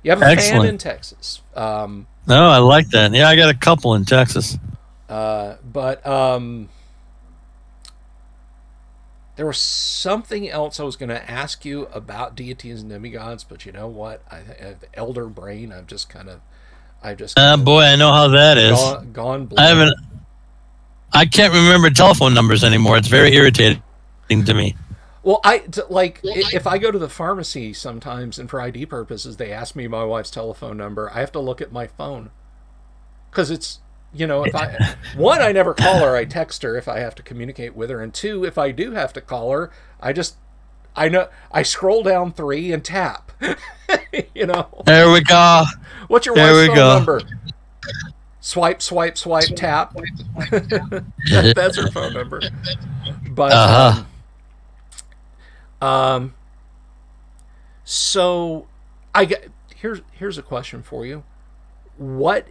fan in Texas. No, I like that. Yeah, I got a couple in Texas. But there was something else I was going to ask you about Deities and Demigods, but you know what? I have the elder brain. Boy, I know how that is. Gone blank. I can't remember telephone numbers anymore. It's very irritating to me. Well, if I go to the pharmacy sometimes and for ID purposes, they ask me my wife's telephone number, I have to look at my phone. Because it's, I never call her, I text her if I have to communicate with her. And 2, if I do have to call her, I scroll down 3 and tap. There we go. What's your wife's phone number? Swipe, tap. That's her phone number. But so here's a question for you. What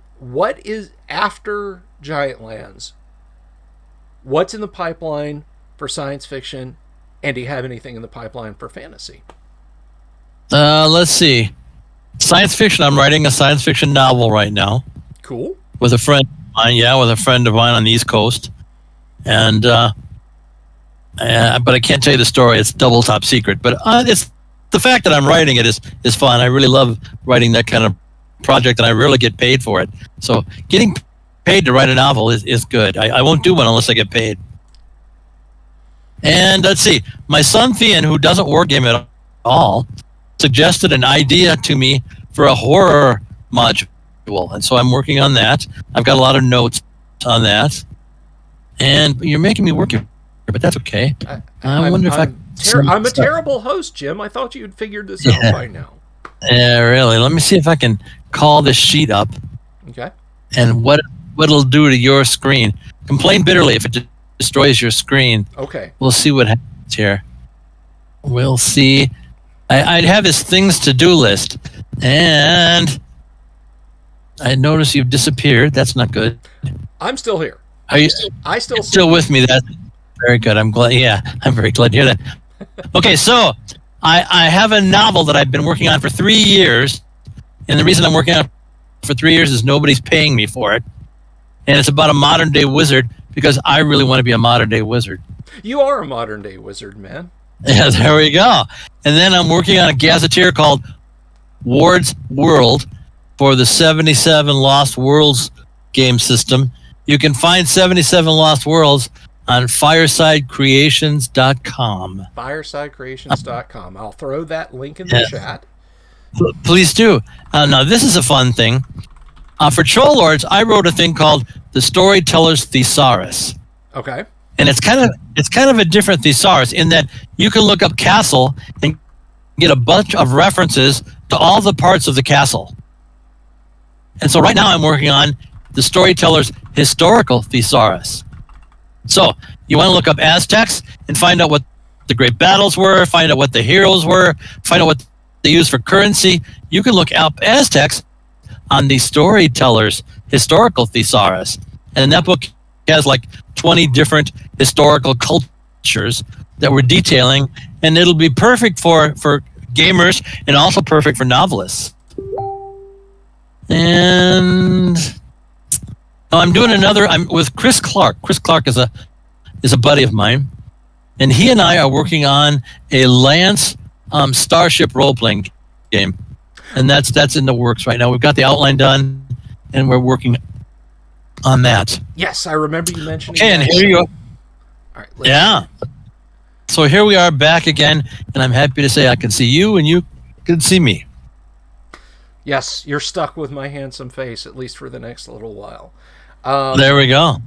is after Giant Lands? What's in the pipeline for science fiction, and do you have anything in the pipeline for fantasy? Let's see. Science fiction. I'm writing a science fiction novel right now. Cool. With a friend of mine. Yeah, with a friend of mine on the East Coast. And but I can't tell you the story. It's double top secret. But it's the fact that I'm writing it is fun. I really love writing that kind of project, and I really get paid for it. So getting paid to write a novel is good. I won't do one unless I get paid. And let's see. My son Thean, who doesn't work game at all, suggested an idea to me for a horror module, and so I'm working on that. I've got a lot of notes on that, and you're making me work here, but that's okay. I wonder if I'm a terrible host, Jim. I thought you'd figured this out by now. Yeah, really. Let me see if I can call this sheet up. Okay. And what it'll do to your screen. Complain bitterly if it destroys your screen. Okay. We'll see what happens here. We'll see. I'd have his things to do list, and I notice you've disappeared. That's not good. I'm still here. Are you still with me? That's very good. I'm glad. Yeah, I'm very glad to hear that. Okay, so I have a novel that I've been working on for 3 years, and the reason I'm working on it for 3 years is nobody's paying me for it, and it's about a modern day wizard because I really want to be a modern day wizard. You are a modern day wizard, man. Yeah, there we go. And then I'm working on a gazetteer called Ward's World for the 77 Lost Worlds game system. You can find 77 Lost Worlds on firesidecreations.com. Firesidecreations.com. I'll throw that link in the chat. Please do. Now, this is a fun thing. For Troll Lords, I wrote a thing called the Storyteller's Thesaurus. Okay. And it's kind of a different thesaurus in that you can look up castle and get a bunch of references to all the parts of the castle. And so right now I'm working on the Storyteller's Historical Thesaurus. So you want to look up Aztecs and find out what the great battles were, find out what the heroes were, find out what they used for currency. You can look up Aztecs on the Storyteller's Historical Thesaurus. And that book has like 20 different historical cultures that we're detailing, and it'll be perfect for gamers and also perfect for novelists. And I'm doing another. I'm with Chris Clark. Chris Clark is a buddy of mine, and he and I are working on a Lance Starship role-playing game, and that's in the works right now. We've got the outline done, and we're working on that. Yes, I remember you mentioning that. And here you go. All right. Yeah. So here we are back again, and I'm happy to say I can see you and you can see me. Yes, you're stuck with my handsome face, at least for the next little while. There we go.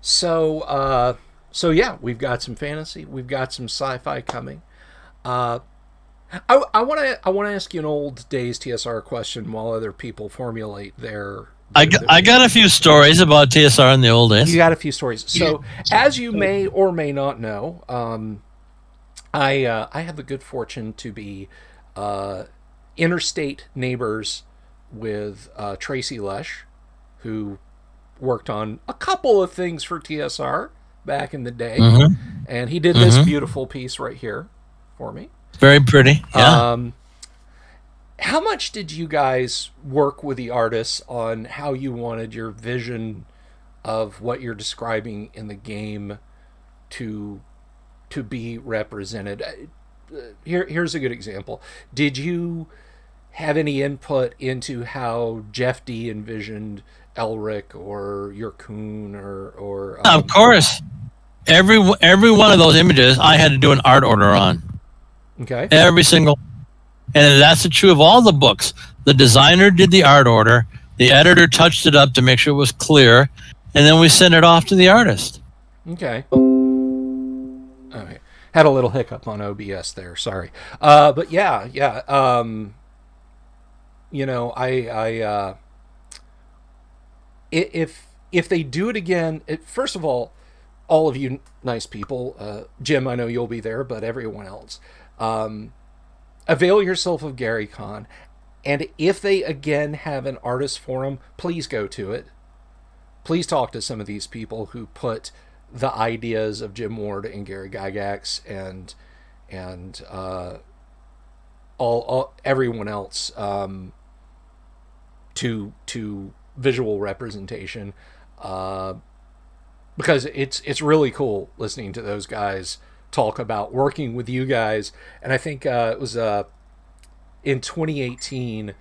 So yeah, we've got some fantasy. We've got some sci-fi coming. I want to ask you an old days TSR question while other people formulate their I got a few stories about TSR in the old days. You got a few stories. So, as you may or may not know, I have the good fortune to be interstate neighbors with Tracy Lesh, who worked on a couple of things for TSR back in the day, and he did this beautiful piece right here for me. Very pretty. Yeah. How much did you guys work with the artists on how you wanted your vision of what you're describing in the game to be represented? Here's a good example. Did you have any input into how Jeff D envisioned Elric or Yurkun or of course. Every one of those images I had to do an art order on. Okay. Every single. And that's true of all the books. The designer did the art order, the editor touched it up to make sure it was clear, and then we sent it off to the artist. Okay. Okay. Had a little hiccup on OBS there, sorry. But yeah. You know, I if they do it again, first of all of you nice people, Jim, I know you'll be there, but everyone else, avail yourself of GaryCon, and if they again have an artist forum, please go to it. Please talk to some of these people who put the ideas of Jim Ward and Gary Gygax and everyone else to visual representation, because it's really cool listening to those guys talk about working with you guys. And I think it was in 2018,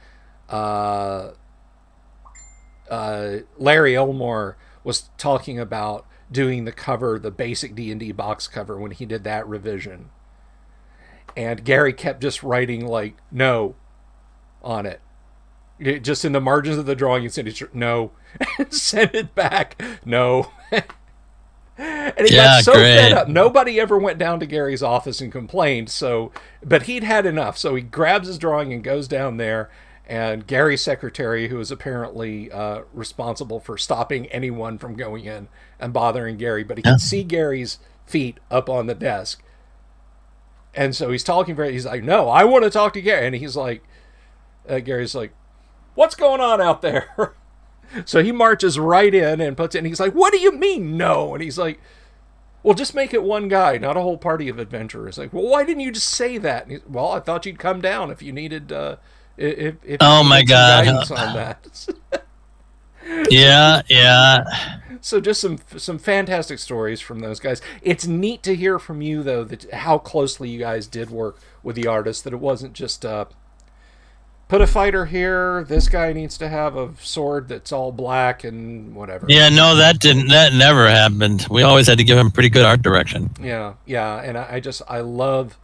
Larry Elmore was talking about doing the cover, the basic D&D box cover, when he did that revision. And Gary kept just writing like no on it. Just in the margins of the drawing, and said no, and send it back, no. And he got so fed up. Nobody ever went down to Gary's office and complained. So, but he'd had enough. So he grabs his drawing and goes down there. And Gary's secretary, who is apparently responsible for stopping anyone from going in and bothering Gary, but he can see Gary's feet up on the desk. And so he's talking he's like, no, I want to talk to Gary. And he's like, Gary's like, what's going on out there? So he marches right in and puts it, and he's like, what do you mean, no? And he's like, well, just make it one guy, not a whole party of adventurers. Like, well, why didn't you just say that? And well, I thought you'd come down if you needed, if oh my God, guidance on that. Yeah. So just some fantastic stories from those guys. It's neat to hear from you, though, that how closely you guys did work with the artist, that it wasn't just put a fighter here, this guy needs to have a sword that's all black and whatever. Yeah, no, that never happened. We always had to give him pretty good art direction. Yeah, and I love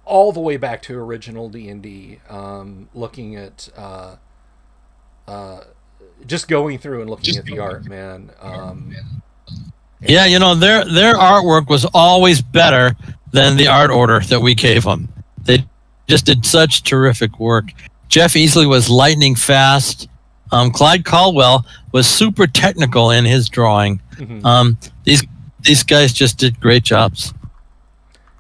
all the way back to original D&D, looking at just going through and looking at the art, man. Yeah, their artwork was always better than the art order that we gave them. They just did such terrific work. Jeff Easley was lightning fast. Clyde Caldwell was super technical in his drawing. Mm-hmm. These guys just did great jobs.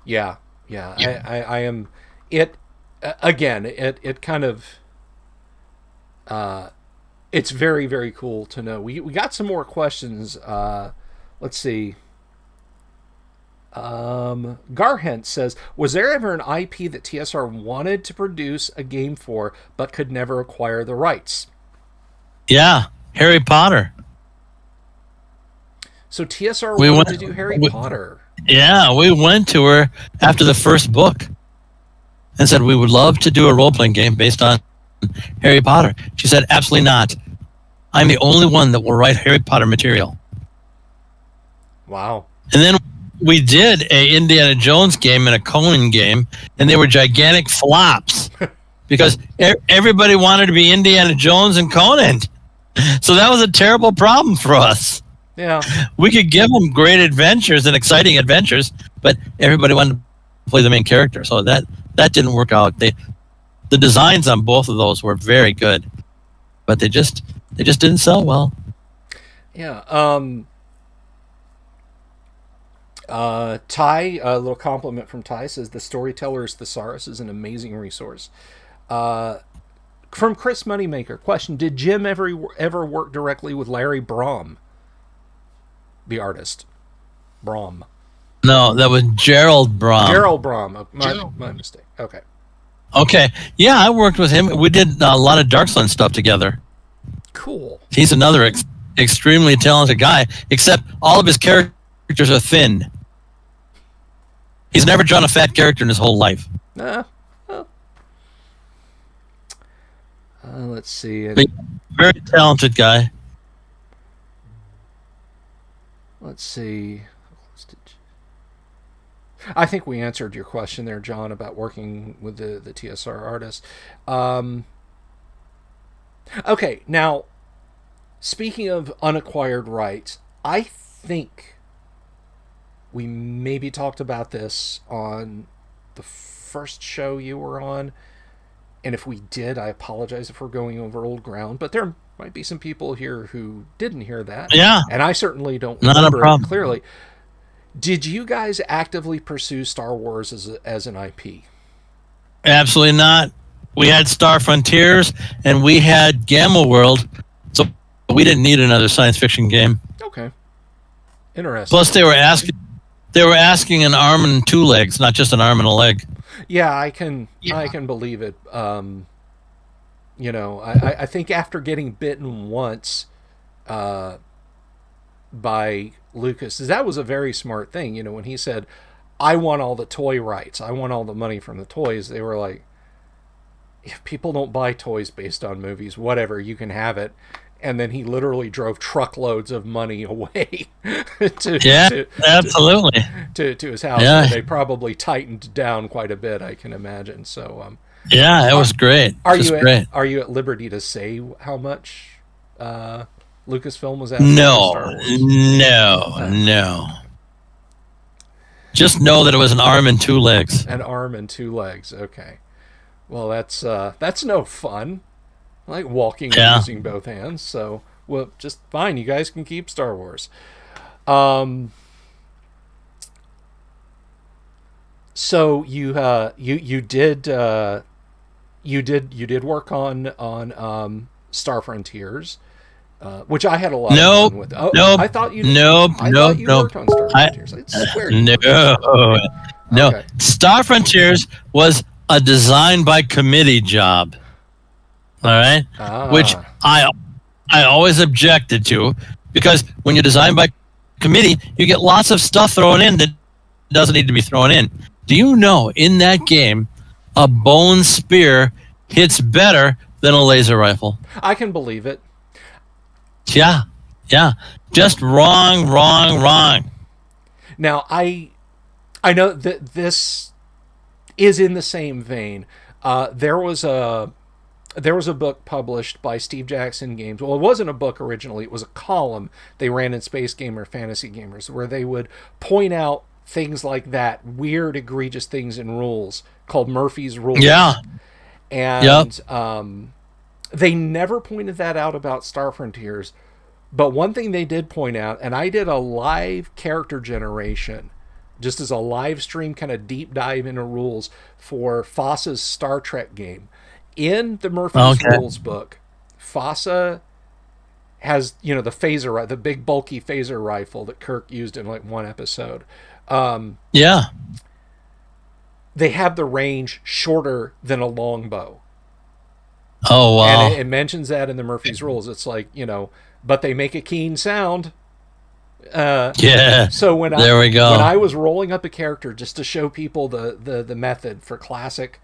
Yeah. I am. It again. It kind of. It's very, very cool to know. We got some more questions. Let's see. Garhent says, was there ever an IP that TSR wanted to produce a game for but could never acquire the rights? Yeah, Harry Potter. So TSR wanted to do Harry Potter. Yeah, we went to her after the first book and said we would love to do a role-playing game based on Harry Potter. She said, absolutely not. I'm the only one that will write Harry Potter material. Wow. And then we did a Indiana Jones game and a Conan game, and they were gigantic flops because everybody wanted to be Indiana Jones and Conan. So that was a terrible problem for us. Yeah. We could give them great adventures and exciting adventures, but everybody wanted to play the main character. So that didn't work out. The designs on both of those were very good, but they just didn't sell well. Yeah. Ty, a little compliment from Ty, says the Storyteller's Thesaurus is an amazing resource. From Chris Moneymaker, question: did Jim ever work directly with Larry Brom, the artist? Brom. No, that was Gerald Brom. Gerald Brom. My mistake. Okay. Okay. Yeah, I worked with him. We did a lot of Darkland stuff together. Cool. He's another extremely talented guy, except all of his characters are thin. He's never drawn a fat character in his whole life. Let's see. Very talented guy. Let's see. I think we answered your question there, John, about working with the TSR artist. Okay, now, speaking of unacquired rights, I think we maybe talked about this on the first show you were on, and if we did, I apologize if we're going over old ground, but there might be some people here who didn't hear that. Yeah. And I certainly don't Not remember a problem. it clearly. Did you guys actively pursue Star Wars as an IP? Absolutely not. We had Star Frontiers and we had Gamma World, so we didn't need another science fiction game. Okay. Interesting. Plus, they were asking an arm and two legs, not just an arm and a leg. Yeah, I can Yeah. I can believe it. I think after getting bitten once by Lucas, that was a very smart thing. When he said, "I want all the toy rights. I want all the money from the toys." They were like, "If people don't buy toys based on movies, whatever, you can have it." And then he literally drove truckloads of money away to, Yeah, to, absolutely. to his house. Yeah. And they probably tightened down quite a bit, I can imagine. So, Yeah, it are, was great. are Just you great. are you at liberty to say how much Lucasfilm was asking for No, Star Wars? no. Just know that it was an arm and two legs. An arm and two legs. Okay. Well, that's no fun. I like walking and Yeah. using both hands. So, well, just fine. You guys can keep Star Wars. Um, so you did work on Star Frontiers, which I had a lot of Nope. fun with. Oh, Nope. I thought you Nope. I Nope. thought you Nope. worked on Star I Frontiers. I swear you worked on Star no. Frontiers. No. Okay. Star Frontiers was a design by committee job. All right, which I always objected to, because when you design by committee, you get lots of stuff thrown in that doesn't need to be thrown in. Do you know in that game, a bone spear hits better than a laser rifle? I can believe it. Yeah, yeah, just wrong. Now I know that this is in the same vein. There was a book published by Steve Jackson Games. Well, it wasn't a book originally. It was a column they ran in Space Gamer Fantasy Gamers, where they would point out things like that, weird, egregious things in rules, called Murphy's Rules. Yeah, And they never pointed that out about Star Frontiers. But one thing they did point out, and I did a live character generation, just as a live stream kind of deep dive into rules for FOSS's Star Trek game. In the Murphy's Rules book, FOSSA has, the phaser, the big bulky phaser rifle that Kirk used in like one episode. yeah. They have the range shorter than a longbow. Oh wow. And it mentions that in the Murphy's Rules. It's like, but they make a keen sound. Yeah. So when we go. When I was rolling up a character just to show people the method for classic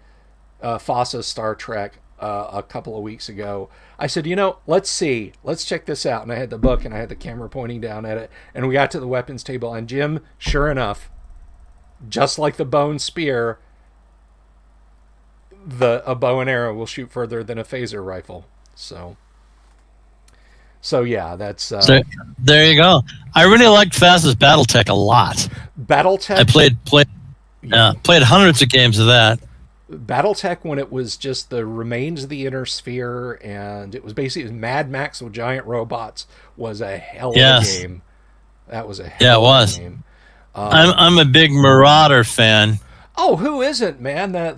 FOSSA Star Trek a couple of weeks ago, I said, let's check this out. And I had the book and I had the camera pointing down at it, and we got to the weapons table, and Jim, sure enough, just like the bone spear, a bow and arrow will shoot further than a phaser rifle. So yeah, that's there you go. I really liked FAS's BattleTech a lot. BattleTech. I played hundreds of games of that. BattleTech, when it was just the remains of the inner sphere, and it was basically Mad Max with giant robots, was a hell of a game. That was a hell of a game. I'm a big Marauder fan. Oh, who isn't, man? That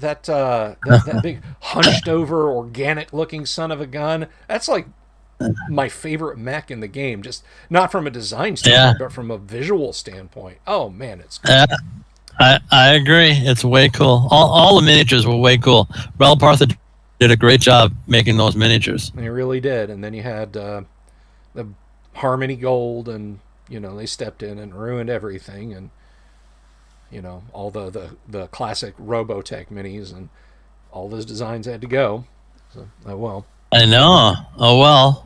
big hunched over organic looking son of a gun. That's like my favorite mech in the game. Just not from a design standpoint, but from a visual standpoint. Oh man, it's cool. I agree. It's way cool. All the miniatures were way cool. Ralph Partha did a great job making those miniatures. They really did. And then you had the Harmony Gold, and they stepped in and ruined everything, and all the classic Robotech minis, and all those designs had to go. So, oh well. I know. Oh well.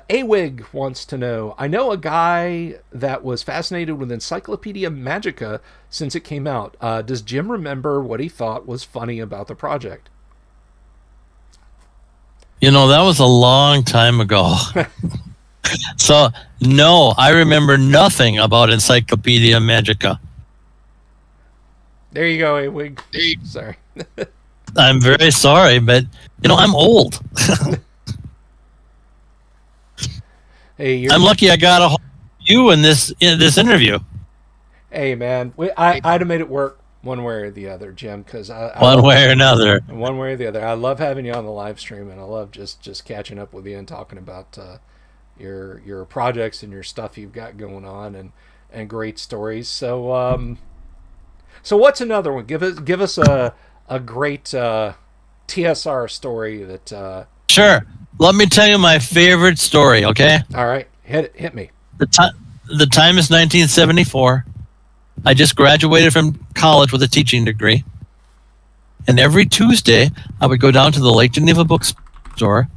Awig wants to know, I know a guy that was fascinated with Encyclopedia Magica since it came out. Does Jim remember what he thought was funny about the project? That was a long time ago. So, no, I remember nothing about Encyclopedia Magica. There you go, Awig. Sorry. I'm very sorry, but, I'm old. Hey, I'm lucky I got a hold of you in this interview. Hey, man, I'd have made it work one way or the other, Jim, because one way or another. One way or the other. I love having you on the live stream, and I love just catching up with you and talking about your projects and your stuff you've got going on, and great stories. So So what's another one? Give us a great TSR story that. Sure. Let me tell you my favorite story. Okay. All right, hit me. The time is 1974. I just graduated from college with a teaching degree, and every Tuesday I would go down to the Lake Geneva bookstore,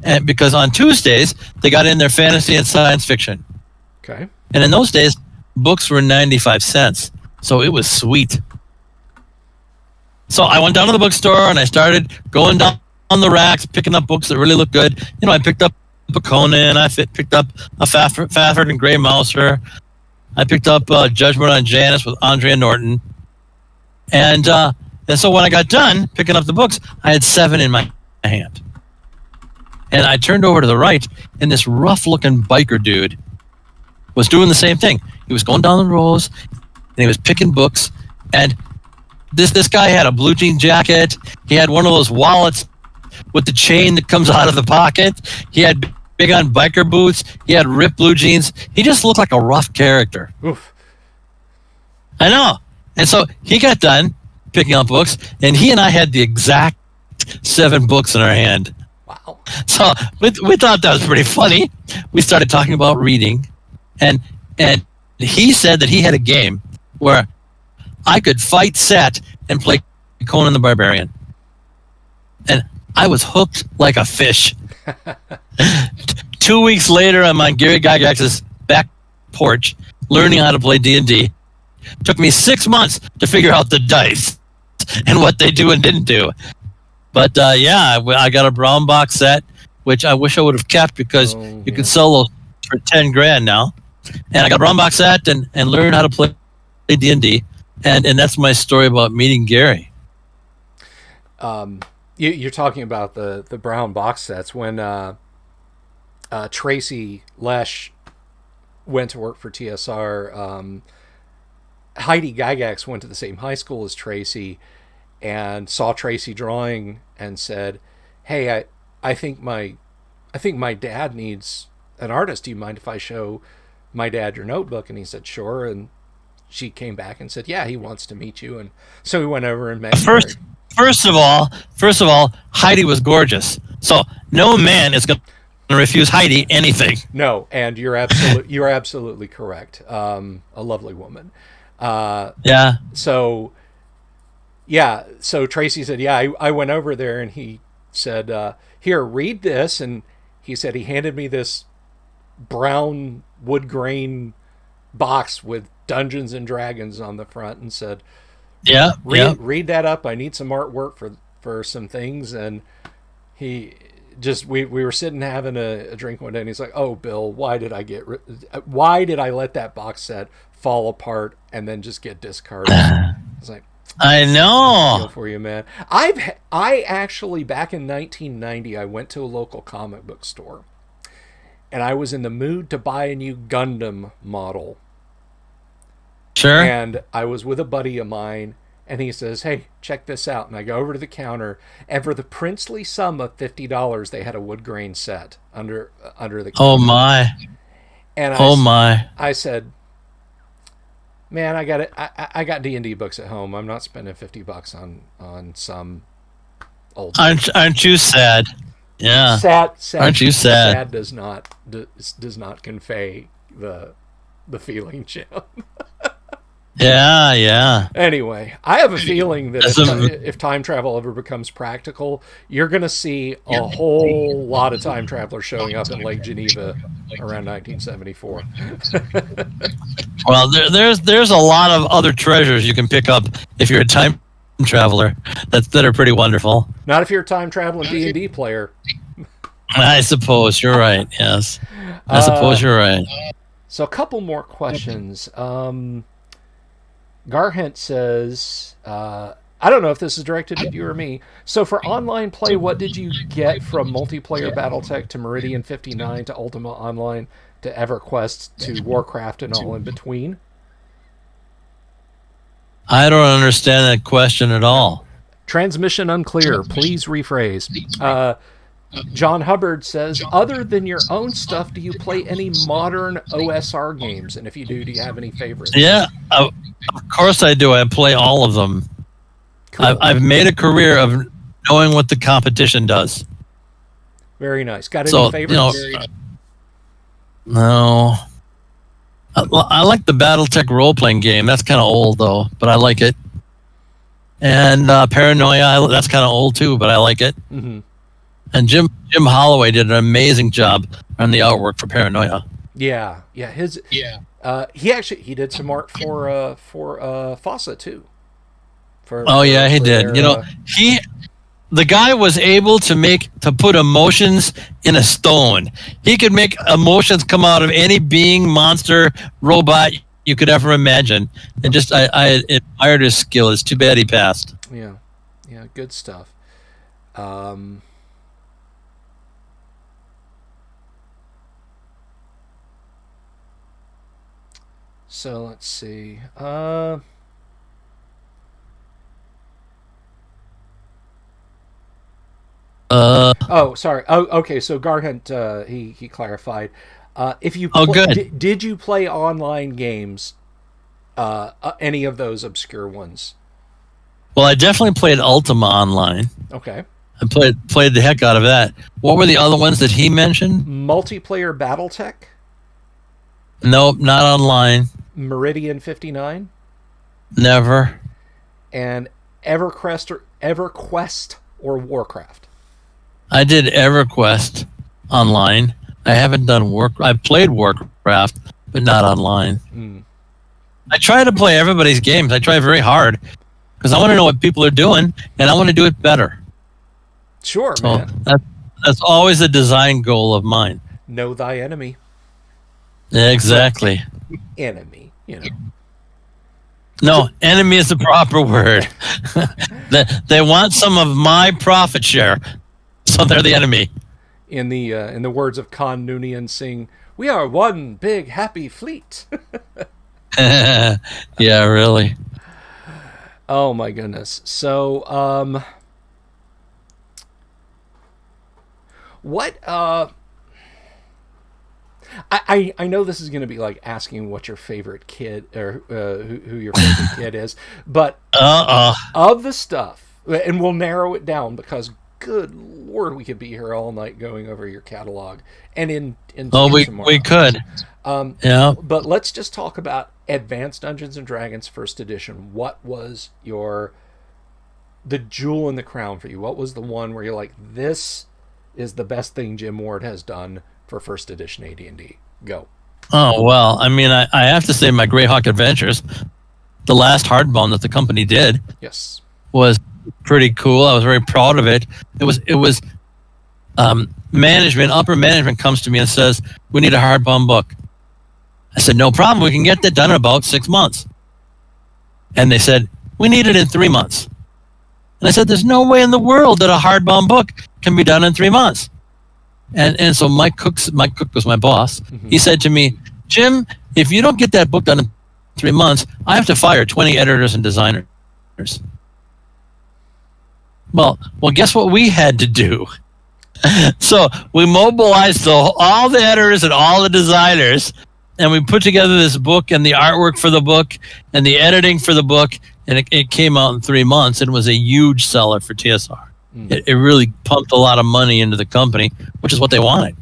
and because on Tuesdays they got in their fantasy and science fiction. Okay. And in those days, books were 95 cents, so it was sweet. So I went down to the bookstore and I started going down on the racks, picking up books that really looked good. You know, I picked up a Conan, I picked up a Fafford and Grey Mouser. I picked up Judgment on Janus with Andrea Norton. And so when I got done picking up the books, I had 7 in my hand. And I turned over to the right, and this rough-looking biker dude was doing the same thing. He was going down the rows, and he was picking books. And this guy had a blue jean jacket. He had one of those wallets with the chain that comes out of the pocket. He had big on biker boots. He had ripped blue jeans. He just looked like a rough character. Oof. I know. And so he got done picking up books, and he and I had the exact 7 books in our hand. Wow. So we thought that was pretty funny. We started talking about reading, and he said that he had a game where I could fight set and play Conan the Barbarian. And I was hooked like a fish. 2 weeks later, I'm on Gary Gygax's back porch learning how to play D&D. Took me 6 months to figure out the dice and what they do and didn't do. But yeah, I got a brown box set, which I wish I would have kept because you can sell those for $10,000 now. And I got a brown box set and learned how to play D&D. And that's my story about meeting Gary. You're talking about the brown box sets. When Tracy Lesh went to work for TSR, Heidi Gygax went to the same high school as Tracy and saw Tracy drawing and said, "Hey, I think my dad needs an artist. Do you mind if I show my dad your notebook?" And he said, "Sure." And she came back and said, "Yeah, he wants to meet you." And so we went over and met. First of all, Heidi was gorgeous. So no man is going to refuse Heidi anything. No, and you're absolutely correct. A lovely woman. Yeah. So Tracy said, "Yeah, I went over there," and he said, "Here, read this." And he said he handed me this brown wood grain box with Dungeons and Dragons on the front and said, read that up. I need some artwork for some things." And he just, we were sitting having a drink one day, and he's like, "Oh, Bill, why did I let that box set fall apart and then just get discarded?" I was like, I know. I feel for you, man. I actually, back in 1990, I went to a local comic book store, and I was in the mood to buy a new Gundam model. Sure. And I was with a buddy of mine, and he says, "Hey, check this out." And I go over to the counter, and for the princely sum of $50, they had a wood grain set under the counter. Oh my. And I said, "Man, I got D&D books at home. I'm not spending $50 on some old." Aren't you sad? Yeah. Sad. Aren't you sad? Sad does not convey the feeling, Jim. Yeah. Anyway, I have a feeling that if time travel ever becomes practical, you're going to see a whole lot of time travelers showing up in Lake Geneva around 1974. Well, there's a lot of other treasures you can pick up if you're a time traveler that are pretty wonderful. Not if you're a time traveling D&D player. I suppose you're right. Yes, I suppose you're right. So a couple more questions. Garhent says, I don't know if this is directed at you or me. So for online play, what did you get from multiplayer Battletech to Meridian 59 to Ultima Online to EverQuest to Warcraft and all in between? I don't understand that question at all. Transmission unclear. Please rephrase. John Hubbard says, other than your own stuff, do you play any modern OSR games? And if you do you have any favorites? Yeah, Of course I do. I play all of them. Cool. I've made a career of knowing what the competition does. Very nice. Got any favorites? No. I like the BattleTech role-playing game. That's kind of old, though, but I like it. And Paranoia, that's kind of old, too, but I like it. Mm-hmm. And Jim Holloway did an amazing job on the artwork for Paranoia. Yeah. He did some art for Fossa, too. He did. Their, the guy was able to put emotions in a stone. He could make emotions come out of any being, monster, robot you could ever imagine. And just I admired his skill. It's too bad he passed. Yeah, good stuff. So let's see. Sorry. Okay. So Garhunt, he clarified. If you good. Did you play online games? Any of those obscure ones? Well, I definitely played Ultima online. Okay. I played the heck out of that. What were the other ones that he mentioned? Multiplayer BattleTech? Nope, not online. Meridian 59? Never. And EverQuest or Warcraft? I did EverQuest online. I haven't done I played Warcraft, but not online. Mm. I try to play everybody's games. I try very hard because I want to know what people are doing, and I want to do it better. Sure, so man. That's always a design goal of mine. Know thy enemy. Exactly. Enemy, No, enemy is the proper word. They want some of my profit share, so they're the enemy. In the words of Khan Noonien sing, "We are one big happy fleet." Yeah, really. Oh my goodness. So, what? I know this is going to be like asking what your favorite kid or who your favorite kid is, but of the stuff, and we'll narrow it down because, good Lord, we could be here all night going over your catalog and we could. Yeah. But let's just talk about Advanced Dungeons and Dragons First Edition. What was the jewel in the crown for you? What was the one where you're like, this is the best thing Jim Ward has done for First Edition AD&D? Go. Oh, well, I mean, I have to say my Greyhawk Adventures, the last hardbound that the company did, yes, was pretty cool. I was very proud of it. It was upper management comes to me and says, we need a hardbound book. I said, no problem. We can get that done in about 6 months. And they said, we need it in 3 months. And I said, there's no way in the world that a hardbound book can be done in 3 months. And so Mike Cook was my boss. Mm-hmm. He said to me, Jim, if you don't get that book done in 3 months, I have to fire 20 editors and designers. Well, guess what we had to do? So we mobilized all the editors and all the designers, and we put together this book and the artwork for the book and the editing for the book, and it came out in 3 months and was a huge seller for TSR. Mm. It really pumped a lot of money into the company, which is what they wanted.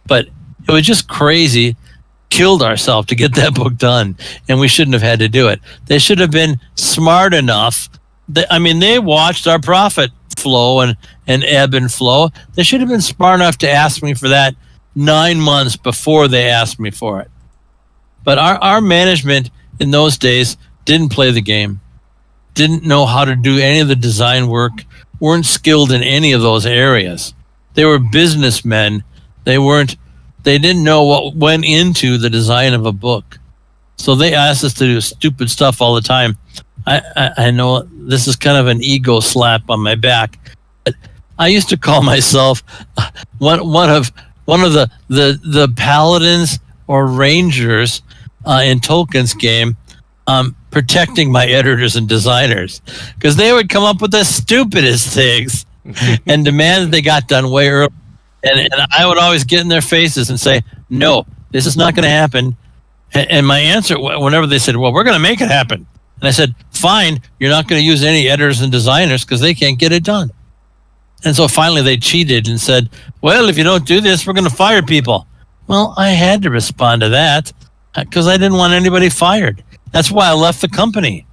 But it was just crazy. Killed ourselves to get that book done, and we shouldn't have had to do it. They should have been smart enough. They watched our profit flow and ebb and flow. They should have been smart enough to ask me for that 9 months before they asked me for it. But our management in those days didn't play the game, didn't know how to do any of the design work, weren't skilled in any of those areas. They were businessmen. They didn't know what went into the design of a book. So they asked us to do stupid stuff all the time. I know this is kind of an ego slap on my back, but I used to call myself one of the paladins or rangers in Tolkien's game, protecting my editors and designers, because they would come up with the stupidest things and demand that they got done way early. And I would always get in their faces and say, no, this is not going to happen. And my answer, whenever they said, well, we're going to make it happen. And I said, fine, you're not going to use any editors and designers because they can't get it done. And so finally they cheated and said, well, if you don't do this, we're going to fire people. Well, I had to respond to that because I didn't want anybody fired. That's why I left the company.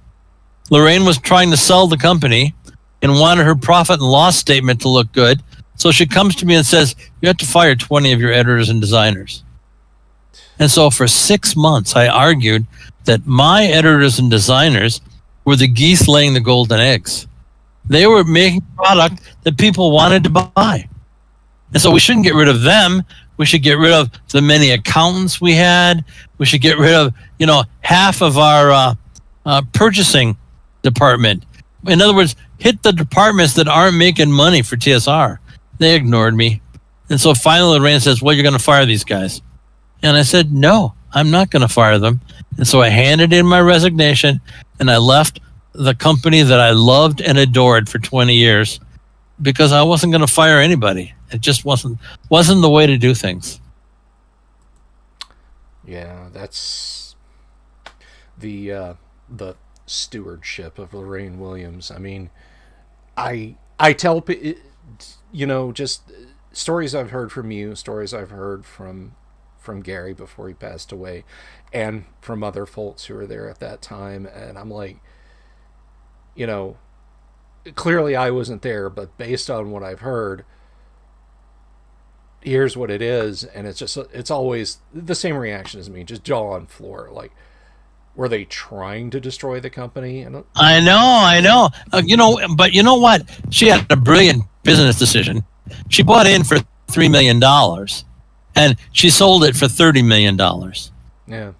Lorraine was trying to sell the company and wanted her profit and loss statement to look good. So she comes to me and says, you have to fire 20 of your editors and designers. And so for 6 months, I argued that my editors and designers were the geese laying the golden eggs. They were making product that people wanted to buy. And so we shouldn't get rid of them. We should get rid of the many accountants we had. We should get rid of, half of our purchasing department. In other words, hit the departments that aren't making money for TSR. They ignored me. And so finally Lorraine says, well, you're going to fire these guys. And I said, no, I'm not going to fire them. And so I handed in my resignation and I left the company that I loved and adored for 20 years because I wasn't going to fire anybody. It just wasn't the way to do things. Yeah, that's the stewardship of Lorraine Williams. I mean, I tell just stories I've heard from you, stories I've heard from Gary before he passed away, and from other folks who were there at that time, and I'm like, clearly I wasn't there, but based on what I've heard, here's what it is, and it's always the same reaction as me, just jaw on floor. Like, were they trying to destroy the company? I know. But you know what? She had a brilliant business decision. She bought in for $3 million, and she sold it for $30 million. Yeah.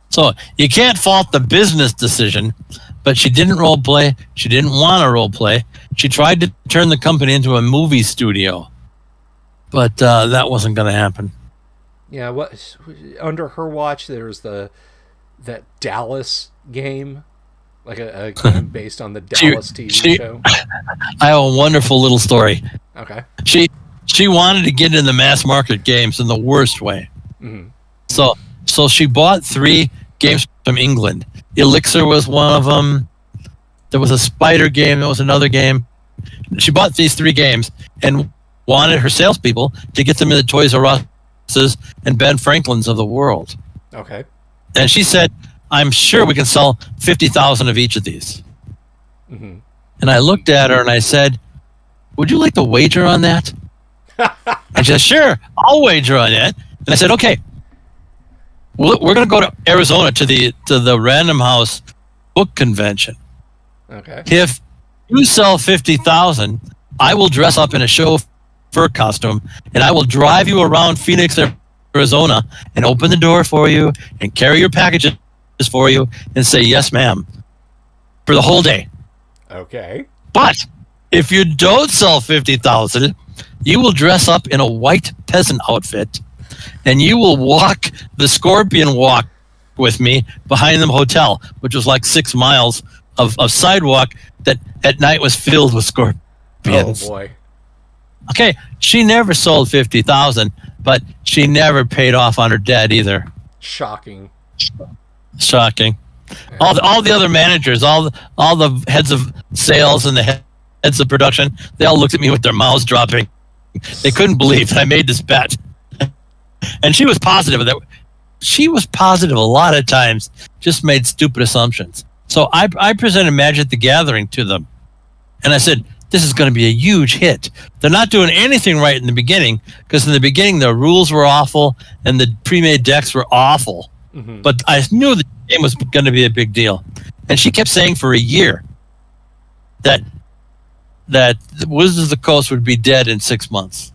So you can't fault the business decision, but she didn't role play. She didn't want to role play. She tried to turn the company into a movie studio, but that wasn't going to happen. Yeah. What under her watch? There was that Dallas game, like a game based on the Dallas TV show. I have a wonderful little story. Okay. She wanted to get in the mass market games in the worst way. Mm-hmm. So she bought 3 games from England. Elixir was one of them. There was a spider game. There was another game. She bought these 3 games and wanted her salespeople to get them in the Toys R Us's and Ben Franklin's of the world. Okay. And she said, I'm sure we can sell 50,000 of each of these. Mm-hmm. And I looked at her and I said, would you like to wager on that? And she said, sure, I'll wager on that. And I said, okay, we're going to go to Arizona to the Random House book convention. Okay. If you sell 50,000, I will dress up in a chauffeur costume and I will drive you around Phoenix, Arizona, and open the door for you and carry your packages for you and say, yes, ma'am, for the whole day. Okay. But if you don't sell 50,000, you will dress up in a white peasant outfit and you will walk the Scorpion Walk with me behind the hotel, which was like 6 miles of sidewalk that at night was filled with scorpions. Oh, boy. Okay, she never sold 50,000, but she never paid off on her debt either. Shocking. Yeah. All the other managers, all the heads of sales and the heads of production, they all looked at me with their mouths dropping. They couldn't believe that I made this bet. And she was positive of that. She was positive a lot of times, just made stupid assumptions. So I presented Magic the Gathering to them. And I said, this is going to be a huge hit. They're not doing anything right in the beginning, because in the beginning the rules were awful and the pre-made decks were awful. Mm-hmm. But I knew the game was going to be a big deal. And she kept saying for a year that Wizards of the Coast would be dead in 6 months.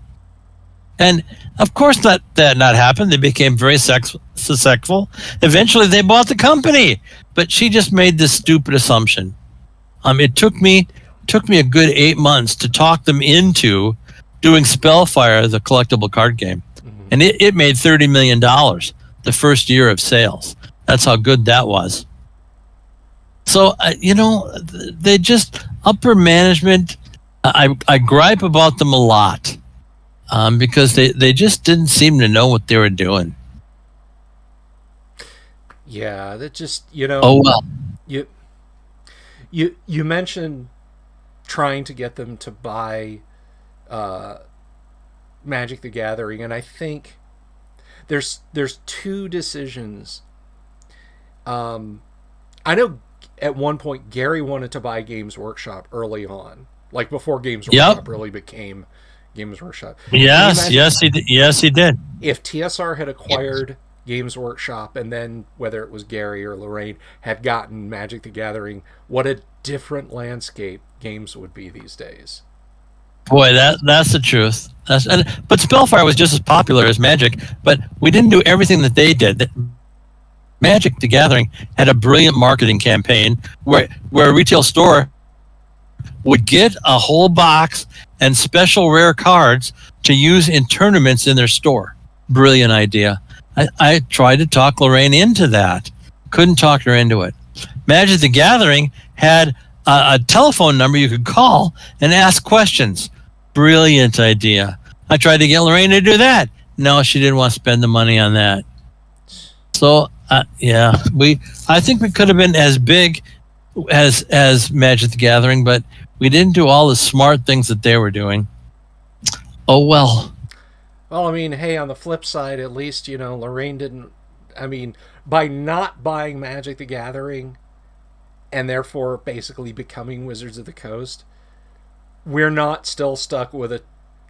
And of course that not happened. They became very successful. Eventually they bought the company, but she just made this stupid assumption. It took me a good 8 months to talk them into doing Spellfire, the collectible card game. Mm-hmm. And it made $30 million the first year of sales. That's how good that was. So, they just, upper management, I gripe about them a lot because they just didn't seem to know what they were doing. Yeah, that just Oh well. you you mentioned trying to get them to buy uh, Magic the Gathering, and I think there's two decisions. I know at one point Gary wanted to buy Games Workshop early on, like before Games Workshop really became Games Workshop. Yes, he did. Yes, he did. If TSR had acquired Games Workshop, and then whether it was Gary or Lorraine had gotten Magic the Gathering, what a different landscape games would be these days. Boy, that's the truth. But Spellfire was just as popular as Magic, but we didn't do everything that they did. Magic the Gathering had a brilliant marketing campaign where a retail store would get a whole box and special rare cards to use in tournaments in their store. Brilliant idea. I tried to talk Lorraine into that. Couldn't talk her into it. Magic the Gathering had a telephone number you could call and ask questions. Brilliant idea. I tried to get Lorraine to do that. No, she didn't want to spend the money on that. So, I think we could have been as big as Magic the Gathering, but we didn't do all the smart things that they were doing. Oh, well. Well, I mean, hey, on the flip side, at least, Lorraine didn't... I mean, by not buying Magic the Gathering, and therefore basically becoming Wizards of the Coast, we're not still stuck with a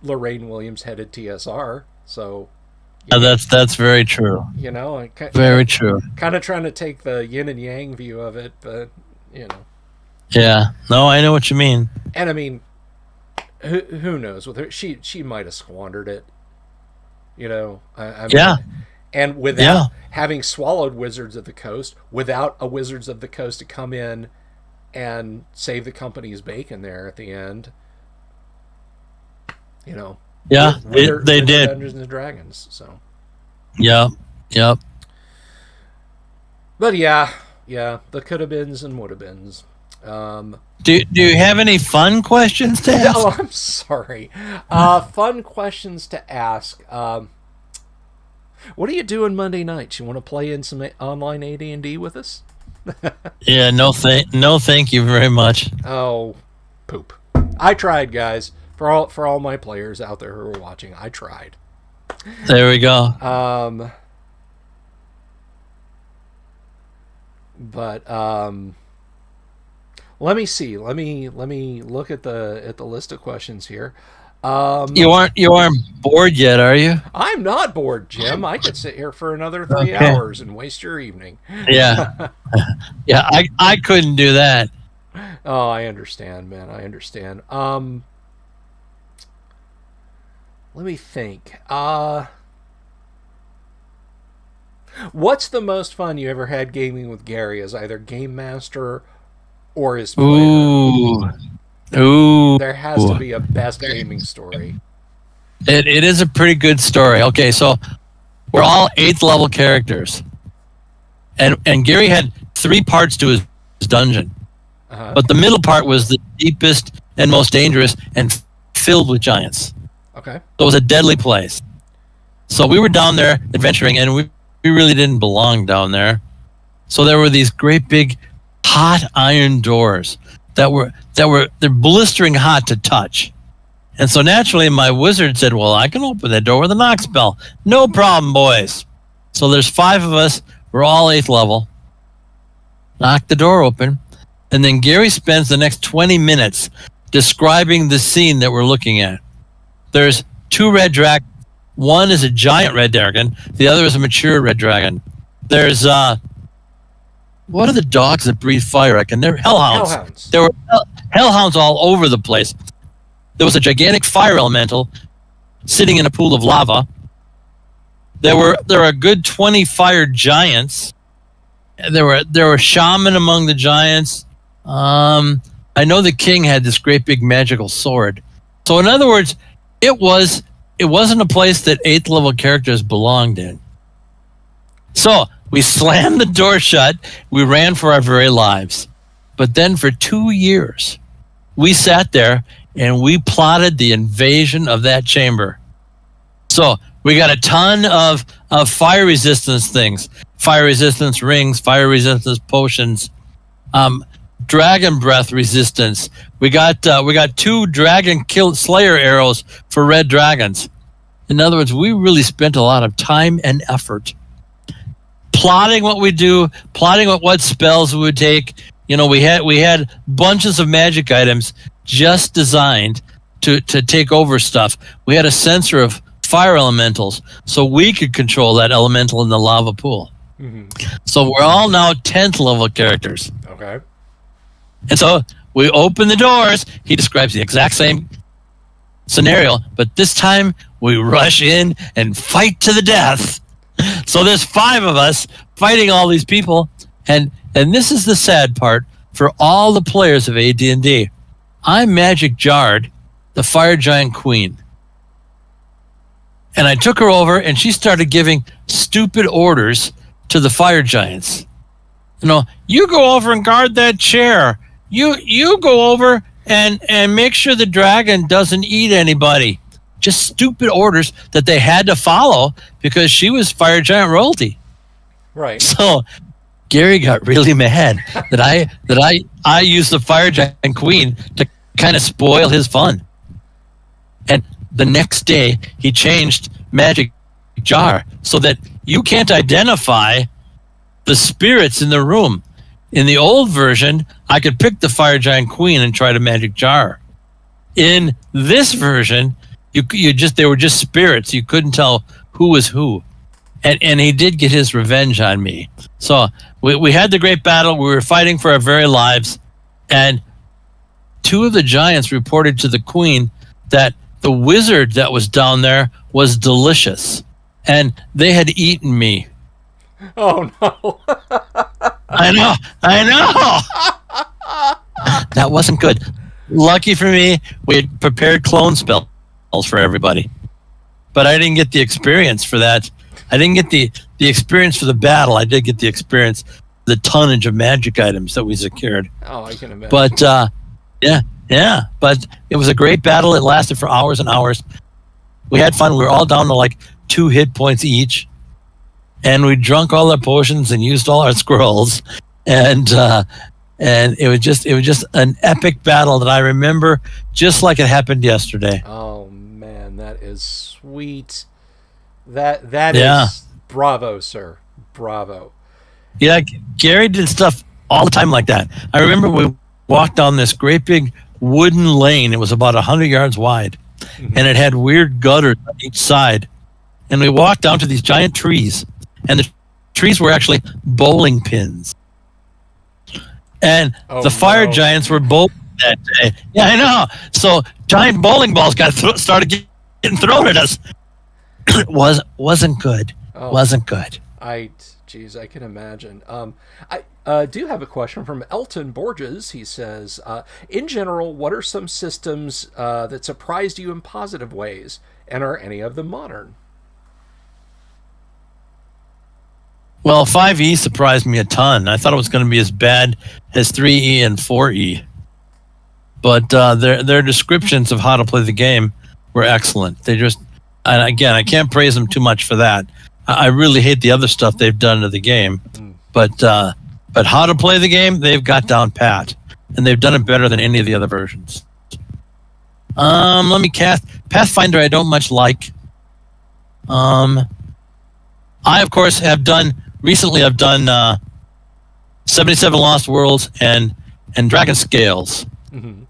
Lorraine Williams-headed TSR, so... That's very true. Very true. Kind of trying to take the yin and yang view of it, but, Yeah. No, I know what you mean. And, I mean, who knows? With her, she might have squandered it. I mean, and without having swallowed Wizards of the Coast, without a Wizards of the Coast to come in and save the company's bacon there at the end, they did Dungeons and Dragons. So, yep. But yeah, the could have beens and would have beens. Do you have any fun questions to ask? Oh, I'm sorry. Fun questions to ask. What are you doing Monday nights? You want to play in some online AD&D with us? Yeah, no thank you very much. Oh, poop. I tried, guys. For all my players out there who are watching, I tried. There we go. But let me see. Let me look at the list of questions here. You aren't bored yet, are you? I'm not bored, Jim. I could sit here for another 3 hours and waste your evening. Yeah. Yeah, I couldn't do that. Oh, I understand, man. I understand. Let me think. What's the most fun you ever had gaming with Gary as either game master or as player? Ooh. There has to be a best gaming story. It is a pretty good story. Okay, so we're all 8th level characters. And Gary had 3 parts to his dungeon. Uh-huh. But the middle part was the deepest and most dangerous and filled with giants. Okay. So it was a deadly place. So we were down there adventuring, and we really didn't belong down there. So there were these great big hot iron doors they're blistering hot to touch. And so naturally my wizard said, well, I can open that door with a knock spell. No problem, boys. So there's 5 of us. We're all 8th level. Knock the door open. And then Gary spends the next 20 minutes describing the scene that we're looking at. There's 2 red dragons. One is a giant red dragon. The other is a mature red dragon. There's what are the dogs that breathe fire? They're hellhounds. There were hellhounds all over the place. There was a gigantic fire elemental sitting in a pool of lava. There were a good 20 fire giants. There were shaman among the giants. I know the king had this great big magical sword. So in other words, it wasn't a place that 8th level characters belonged in. So we slammed the door shut. We ran for our very lives. But then for 2 years, we sat there and we plotted the invasion of that chamber. So we got a ton of fire resistance things, fire resistance rings, fire resistance potions, dragon breath resistance. We got 2 dragon slayer arrows for red dragons. In other words, we really spent a lot of time and effort plotting what we do, plotting what spells we would take. We had bunches of magic items just designed to take over stuff. We had a sensor of fire elementals, so we could control that elemental in the lava pool. Mm-hmm. So we're all now 10th level characters. Okay. And so we open the doors. He describes the exact same scenario, but this time we rush in and fight to the death. So there's 5 of us fighting all these people, and this is the sad part for all the players of AD&D. I'm Magic Jarred, the Fire Giant Queen. And I took her over, and she started giving stupid orders to the Fire Giants. You go over and guard that chair. You go over and make sure the dragon doesn't eat anybody. Just stupid orders that they had to follow because she was Fire Giant royalty. Right. So Gary got really mad that I used the Fire Giant Queen to kind of spoil his fun. And the next day he changed Magic Jar so that you can't identify the spirits in the room. In the old version, I could pick the Fire Giant Queen and try to Magic Jar. In this version, they were just spirits. You couldn't tell who was who. And he did get his revenge on me. So we had the great battle. We were fighting for our very lives. And 2 of the giants reported to the queen that the wizard that was down there was delicious. And they had eaten me. Oh, no. I know. That wasn't good. Lucky for me, we had prepared clone spells for everybody. But I didn't get the experience for that. I didn't get the experience for the battle. I did get the experience, the tonnage of magic items that we secured. Oh, I can imagine. But, yeah. But it was a great battle. It lasted for hours and hours. We had fun. We were all down to like 2 hit points each. And we drank all our potions and used all our scrolls. And it was just an epic battle that I remember just like it happened yesterday. Oh man, that is sweet. That is bravo, sir. Bravo. Yeah, Gary did stuff all the time like that. I remember we walked down this great big wooden lane. It was about 100 yards wide, mm-hmm. and it had weird gutters on each side. And we walked down to these giant trees, and the trees were actually bowling pins. And the fire giants were bowling that day. Yeah, I know. So giant bowling balls started getting thrown at us. Wasn't good. Wasn't good. I can imagine. I do have a question from Elton Borges. He says, in general, what are some systems that surprised you in positive ways, and are any of them modern? Well, 5e surprised me a ton. I thought it was going to be as bad as 3e and 4e. But their descriptions of how to play the game were excellent. And again, I can't praise them too much for that. I really hate the other stuff they've done to the game. But how to play the game, they've got down pat. And they've done it better than any of the other versions. Let me cast Pathfinder. I don't much like. I, of course, have done 77 Lost Worlds and Dragon Scales. Mm-hmm.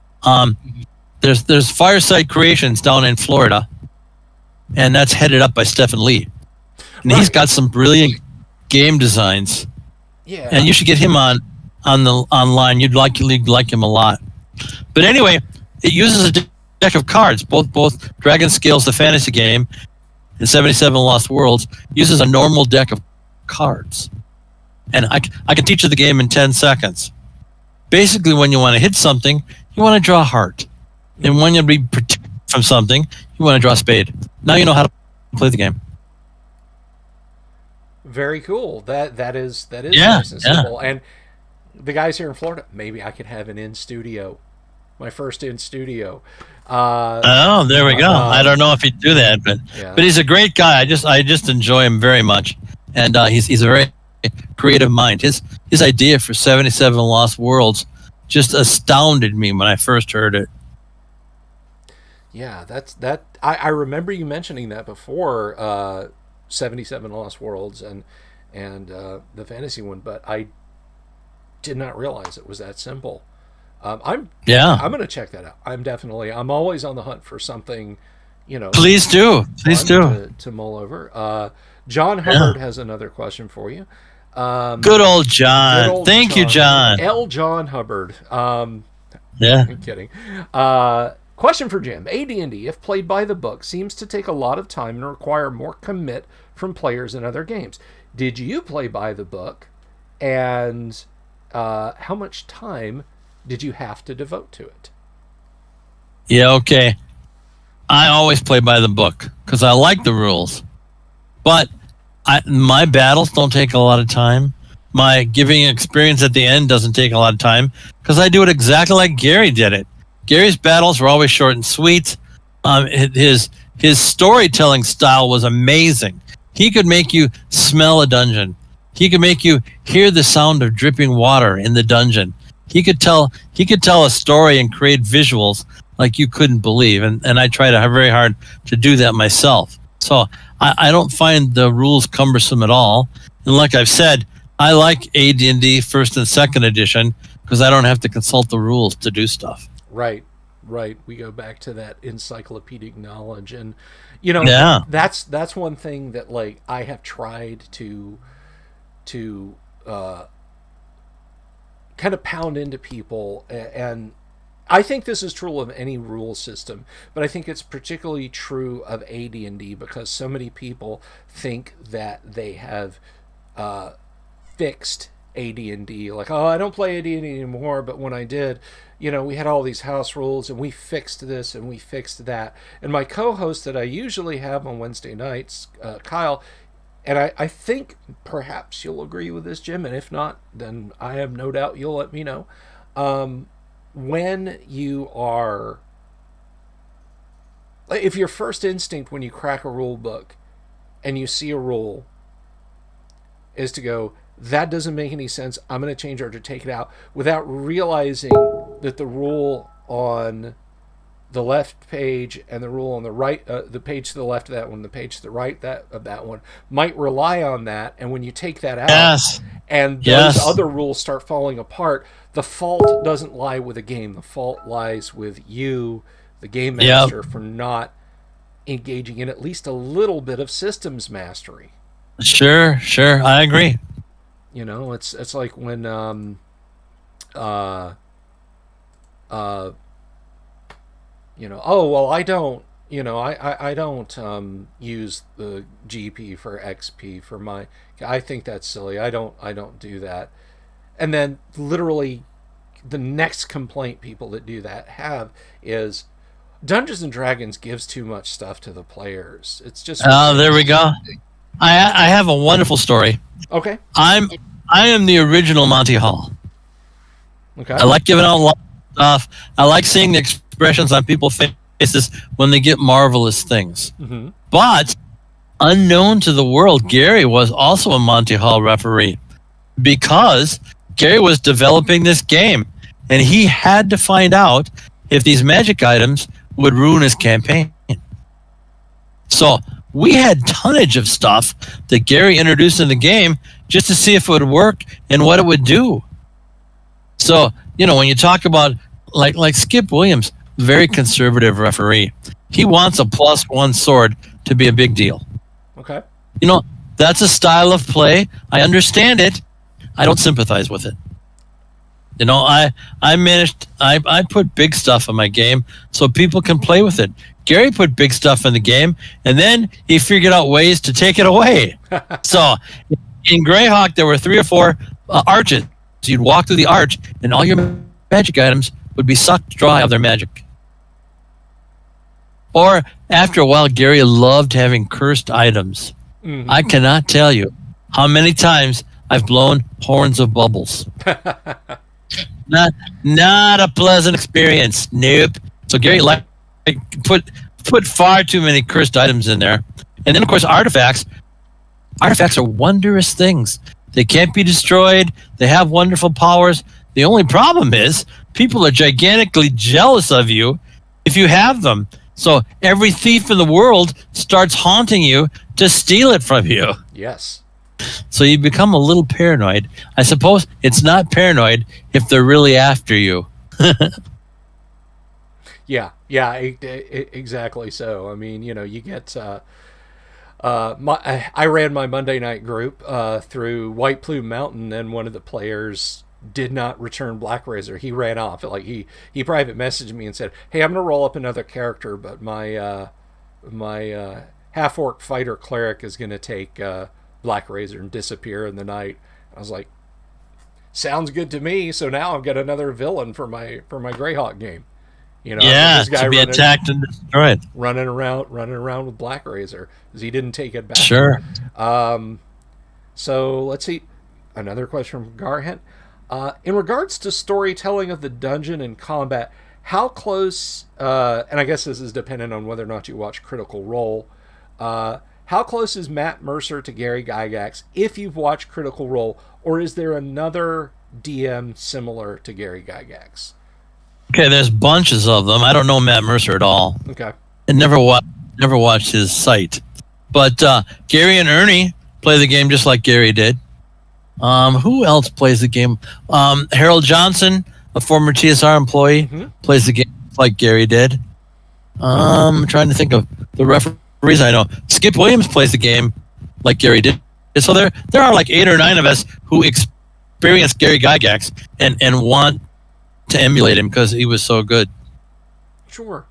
There's Fireside Creations down in Florida, and that's headed up by Stephen Lee. And he's got some brilliant game designs. Yeah. And you should get him online. You'd like him a lot. But anyway, it uses a deck of cards. Both Dragon Scales, the fantasy game, and 77 Lost Worlds uses a normal deck of cards. And I can teach you the game in 10 seconds. Basically, when you want to hit something, you want to draw a heart. And when you be protected from something, you want to draw a spade. Now you know how to play the game. Very cool. That is nice and simple. And the guys here in Florida, maybe I could have an in-studio. My first in-studio. There we go. I don't know if he'd do that, but he's a great guy. I just enjoy him very much, and he's a very creative mind. His idea for 77 Lost Worlds just astounded me when I first heard it. Yeah, I remember you mentioning that before, 77 Lost Worlds and the fantasy one, but I did not realize it was that simple. I'm going to check that out. I'm always on the hunt for something, Please do. To mull over. John Hubbard has another question for you. Good old John. Thank you, John. John Hubbard. Yeah. I'm kidding. Question for Jim. AD&D, if played by the book, seems to take a lot of time and require more commit from players in other games. Did you play by the book? And how much time did you have to devote to it? Yeah, okay. I always play by the book because I like the rules. But my battles don't take a lot of time. My giving experience at the end doesn't take a lot of time because I do it exactly like Gary did it. Gary's battles were always short and sweet. His storytelling style was amazing. He could make you smell a dungeon. He could make you hear the sound of dripping water in the dungeon. He could tell a story and create visuals like you couldn't believe. And I try very hard to do that myself. So I don't find the rules cumbersome at all. And like I've said, I like AD&D first and second edition because I don't have to consult the rules to do stuff. Right. We go back to that encyclopedic knowledge, and that's one thing that like I have tried to kind of pound into people, and I think this is true of any rule system, but I think it's particularly true of AD&D because so many people think that they have fixed AD&D. Like, oh, I don't play AD&D anymore, but when I did, we had all these house rules, and we fixed this, and we fixed that. And my co-host that I usually have on Wednesday nights, Kyle, and I think perhaps you'll agree with this, Jim, and if not, then I have no doubt you'll let me know. When you are... If your first instinct when you crack a rule book and you see a rule is to go, that doesn't make any sense, I'm going to change or to take it out, without realizing that the rule on the left page and the rule on the right, the page to the left of that one, the page to the right of that one, might rely on that. And when you take that out and those other rules start falling apart, the fault doesn't lie with the game. The fault lies with you, the game master, for not engaging in at least a little bit of systems mastery. Sure, I agree. It's like when I don't use the GP for XP for my, I think that's silly. I don't do that. And then literally the next complaint people that do that have is Dungeons and Dragons gives too much stuff to the players. It's just there we go. I have a wonderful story. Okay. I am the original Monty Hall. Okay. I like giving out a lot of stuff. I like seeing the expressions on people's faces when they get marvelous things. Mm-hmm. But unknown to the world, Gary was also a Monty Hall referee because Gary was developing this game, and he had to find out if these magic items would ruin his campaign. So we had tonnage of stuff that Gary introduced in the game just to see if it would work and what it would do. So, when you talk about like Skip Williams, very conservative referee, he wants a +1 sword to be a big deal. Okay. That's a style of play. I understand it. I don't sympathize with it. I put big stuff in my game so people can play with it. Gary put big stuff in the game, and then he figured out ways to take it away. So in Greyhawk, there were 3 or 4 arches. So you'd walk through the arch, and all your magic items would be sucked dry of their magic. Or after a while, Gary loved having cursed items. Mm-hmm. I cannot tell you how many times I've blown horns of bubbles. Not a pleasant experience. Nope. So Gary put far too many cursed items in there. And then, of course, artifacts. Artifacts are wondrous things. They can't be destroyed. They have wonderful powers. The only problem is people are gigantically jealous of you if you have them. So every thief in the world starts haunting you to steal it from you. Yes. So you become a little paranoid. I suppose it's not paranoid if they're really after you. Yeah, exactly. So, I mean, you get. I ran my Monday night group through White Plume Mountain, and one of the players did not return Black Razor. He ran off. Like he private messaged me and said, "Hey, I'm gonna roll up another character, but my half orc fighter cleric is gonna take Black Razor and disappear in the night." I was like, "Sounds good to me." So now I've got another villain for my Greyhawk game. This guy to be attacked and destroyed, running around with Black Razor because he didn't take it back. Sure. So let's see, another question from Garhent. In regards to storytelling of the dungeon and combat, how close? And I guess this is dependent on whether or not you watch Critical Role. How close is Matt Mercer to Gary Gygax if you've watched Critical Role, or is there another DM similar to Gary Gygax? Okay, there's bunches of them. I don't know Matt Mercer at all. Okay. And never watched his site. But Gary and Ernie play the game just like Gary did. Who else plays the game? Harold Johnson, a former TSR employee, plays the game like Gary did. I'm trying to think of the referees I know. Skip Williams plays the game like Gary did. So there are like 8 or 9 of us who experienced Gary Gygax and want to emulate him because he was so good. Sure.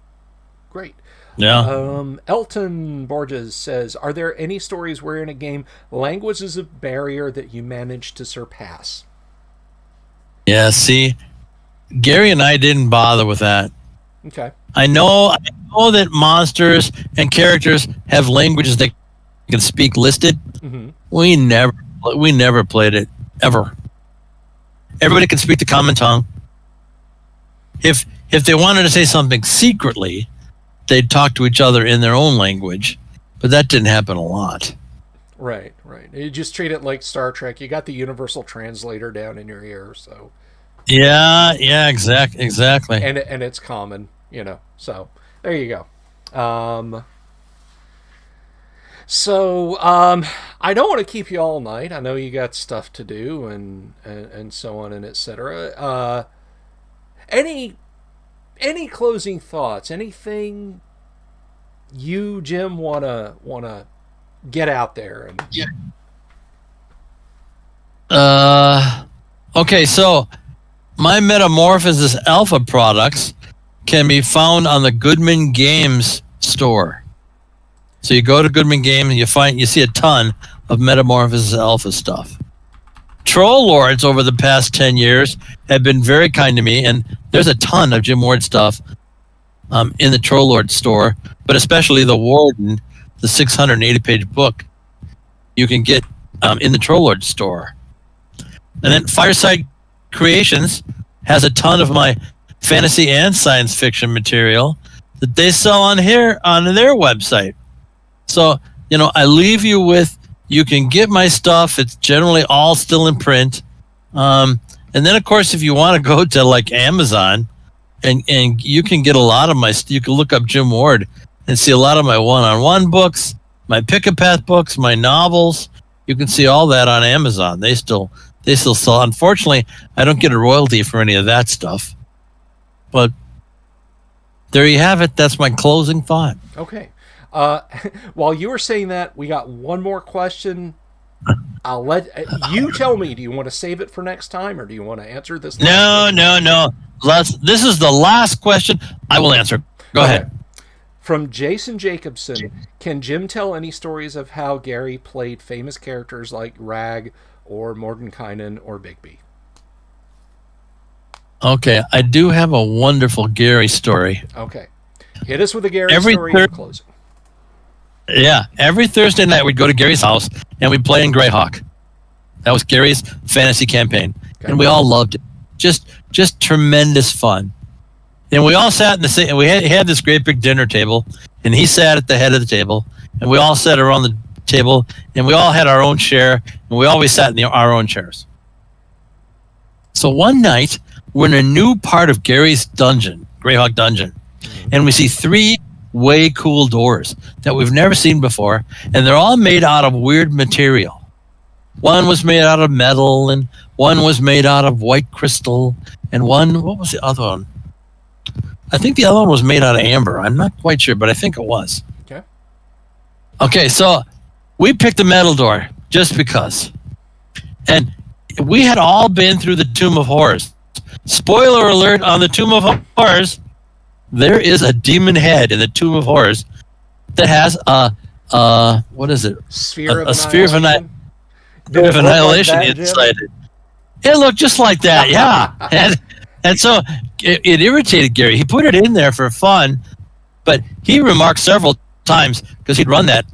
Great. Yeah. Elton Borges says, are there any stories where in a game language is a barrier that you managed to surpass? Yeah, see, Gary and I didn't bother with that. Okay. I know that monsters and characters have languages they can speak listed. Mm-hmm. We never played it, ever. Everybody can speak the common tongue. If they wanted to say something secretly, they'd talk to each other in their own language, but that didn't happen a lot. Right. You just treat it like Star Trek. You got the universal translator down in your ear, so. Yeah, exactly. And it's common, So there you go. So I don't want to keep you all night. I know you got stuff to do and so on and etc. Any closing thoughts? Anything you, Jim, wanna get out there? Okay, so my Metamorphosis Alpha products can be found on the Goodman Games store. So you go to Goodman Games and you see a ton of Metamorphosis Alpha stuff. Troll Lords over the past 10 years have been very kind to me, and there's a ton of Jim Ward stuff in the Troll Lord store, but especially the Warden, the 680-page book, you can get in the Troll Lord store. And then Fireside Creations has a ton of my fantasy and science fiction material that they sell on their website. So, I leave you with, you can get my stuff. It's generally all still in print. And then, of course, if you want to go to like Amazon and you can get a lot of you can look up Jim Ward and see a lot of my one-on-one books, my pick-a-path books, my novels. You can see all that on Amazon. They still sell. Unfortunately, I don't get a royalty for any of that stuff. But there you have it. That's my closing thought. Okay. While you were saying that, we got one more question. I'll let you tell me. Do you want to save it for next time, or do you want to answer this? No. This is the last question. I will answer. Go ahead. From Jason Jacobson, can Jim tell any stories of how Gary played famous characters like Rag or Mordenkainen or Bigby? Okay, I do have a wonderful Gary story. Okay. Hit us with a Gary story in closing. Yeah, every Thursday night we'd go to Gary's house and we'd play in Greyhawk. That was Gary's fantasy campaign, and we all loved it. Just tremendous fun. And we all sat in the same. And we had this great big dinner table, and he sat at the head of the table, and we all sat around the table, and we all had our own chair, and we always sat in our own chairs. So one night, we're in a new part of Gary's dungeon, Greyhawk dungeon, and we see 3 way cool doors that we've never seen before, and they're all made out of weird material. One was made out of metal, and one was made out of white crystal, and one, what was the other one? I think the other one was made out of amber. I'm not quite sure, but I think it was. Okay, so we picked the metal door just because. And we had all been through the Tomb of Horrors. Spoiler alert on the Tomb of Horrors, there is a demon head in the Tomb of Horrors that has a what is it? Sphere of annihilation inside it. It looked just like that, yeah. And so it irritated Gary. He put it in there for fun, but he remarked several times, because he'd run that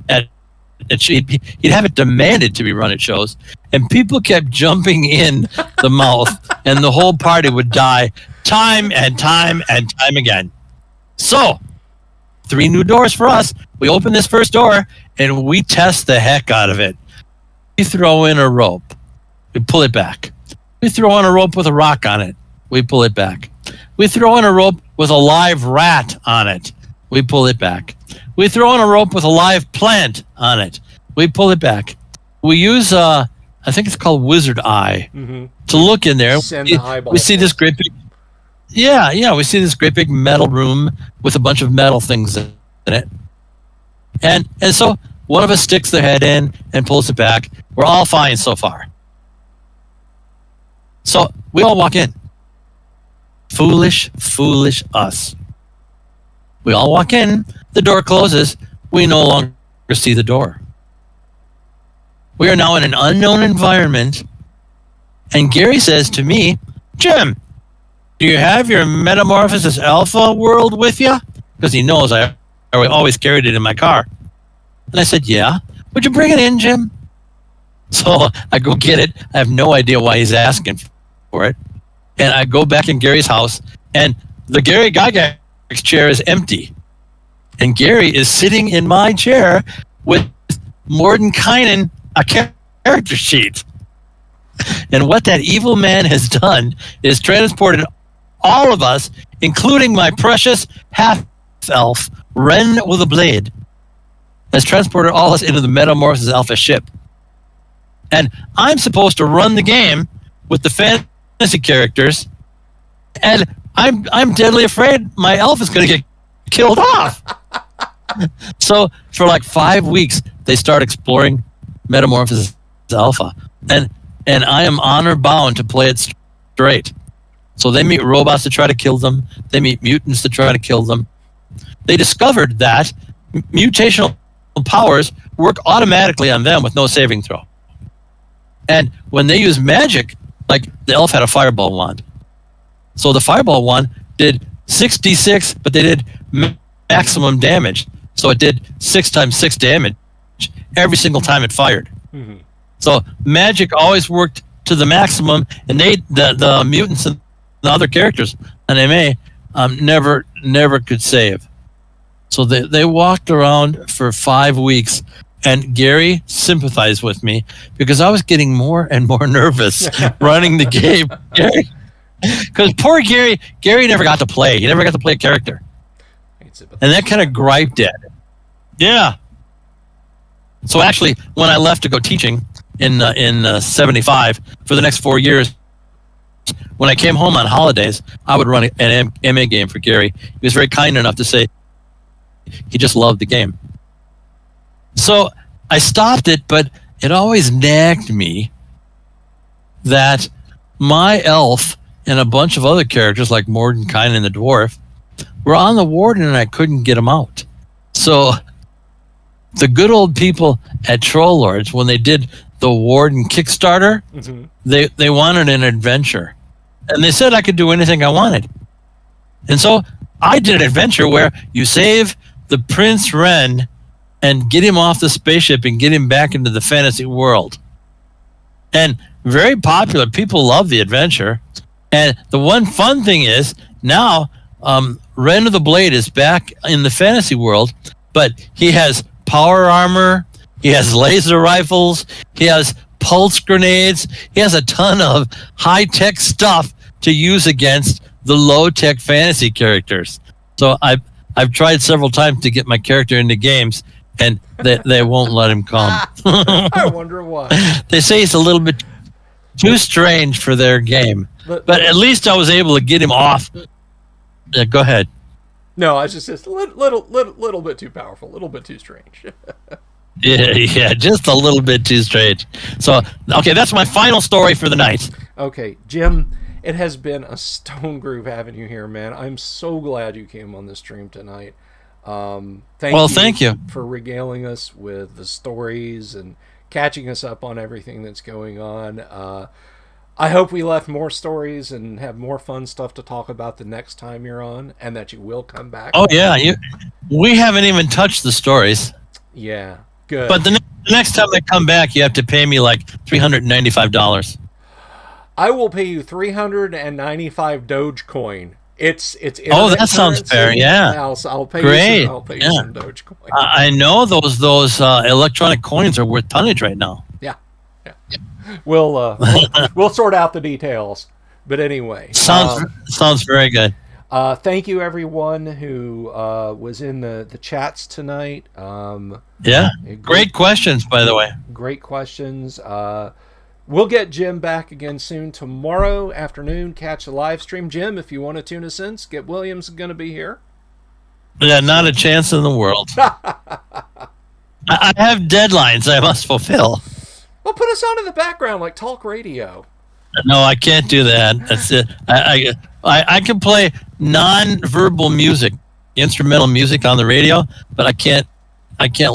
he'd have it demanded to be run at shows, and people kept jumping in the mouth, and the whole party would die time and time and time again. So 3 new doors for us. We open this first door and we test the heck out of it. We throw in a rope, we pull it back. We throw in a rope with a rock on it, we pull it back. We throw in a rope with a live rat on it, we pull it back. We throw in a rope with a live plant on it, we pull it back. We use I think it's called Wizard Eye to look in there. We see this great big, we see this great big metal room with a bunch of metal things in it. And so one of us sticks their head in and pulls it back. We're all fine so far. So we all walk in. Foolish, foolish us. We all walk in, the door closes, we no longer see the door. We are now in an unknown environment, and Gary says to me, Jim, do you have your Metamorphosis Alpha world with you? Because he knows I always carried it in my car. And I said, yeah. Would you bring it in, Jim? So I go get it. I have no idea why he's asking for it. And I go back in Gary's house, and the Gary Gygax chair is empty. And Gary is sitting in my chair with Mordenkainen, a character sheet. And what that evil man has done is transported all of us, including my precious half-elf, Ren with a blade, has transported all of us into the Metamorphosis Alpha ship. And I'm supposed to run the game with the fantasy characters, and I'm deadly afraid my elf is going to get killed off. So for like 5 weeks, they start exploring Metamorphosis Alpha, and I am honor bound to play it straight. So they meet robots to try to kill them. They meet mutants to try to kill them. They discovered that mutational powers work automatically on them with no saving throw. And when they use magic, like the elf had a fireball wand. So the fireball wand did 6d6, but they did maximum damage. So it did 6 times 6 damage every single time it fired. Mm-hmm. So magic always worked to the maximum, and the mutants and the other characters on MA never could save. So they walked around for 5 weeks, and Gary sympathized with me because I was getting more and more nervous running the game. Because poor Gary never got to play. He never got to play a character. And that kind of griped at him. Yeah. So actually, when I left to go teaching in 75 for the next 4 years, when I came home on holidays, I would run an MA game for Gary. He was very kind enough to say he just loved the game. So I stopped it, but it always nagged me that my elf and a bunch of other characters like Mordenkainen and the dwarf were on the warden, and I couldn't get them out. So the good old people at Troll Lords, when they did the Warden Kickstarter, mm-hmm. they wanted an adventure. And they said I could do anything I wanted. And so I did an adventure where you save the Prince Ren and get him off the spaceship and get him back into the fantasy world. And very popular. People love the adventure. And the one fun thing is now Ren of the Blade is back in the fantasy world, but he has power armor, he He has laser rifles. He has pulse grenades. He has a ton of high-tech stuff to use against the low-tech fantasy characters. So I've tried several times to get my character into games, and they won't let him come. I wonder why. They say he's a little bit too strange for their game. But at least I was able to get him off. Yeah, go ahead. No, I was just a little bit too powerful, a little bit too strange. Yeah, just a little bit too strange. So, okay, that's my final story for the night. Okay, Jim, it has been a stone groove having you here, man. I'm so glad you came on the stream tonight. Thank you for regaling us with the stories and catching us up on everything that's going on. I hope we left more stories and have more fun stuff to talk about the next time you're on, and that you will come back. Oh yeah, we haven't even touched the stories. Yeah, good. But the next time I come back, you have to pay me like $395. I will pay you 395 Dogecoin. It's oh, that sounds fair. Yeah, I'll pay Great. you. I'll pay you some Dogecoin. I know those electronic coins are worth tonnage right now. Yeah. We'll sort out the details. But anyway, sounds very good. Thank you everyone who was in the chats tonight. Great questions, by the way. Great questions. We'll get Jim back again soon tomorrow afternoon. Catch the live stream. Jim, if you want to tune us in, Skip Williams is going to be here. Yeah, not a chance in the world. I have deadlines I must fulfill. Well, put us on in the background like talk radio. No, I can't do that. That's it. I can play non-verbal music, instrumental music on the radio, but I can't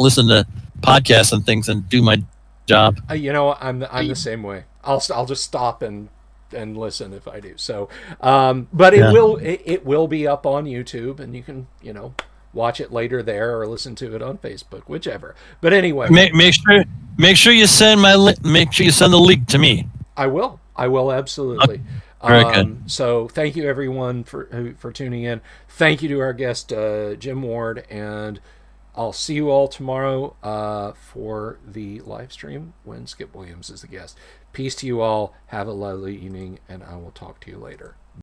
listen to podcasts and things and do my job. I'm the same way. I'll just stop and listen if I do. So, but it will be up on YouTube, and you can watch it later there or listen to it on Facebook, whichever. But anyway, make sure you send the link to me. I will absolutely. Very good. So thank you everyone for tuning in. Thank you to our guest Jim Ward, and I'll see you all tomorrow for the live stream when Skip Williams is the guest. Peace to you all. Have a lovely evening, and I will talk to you later.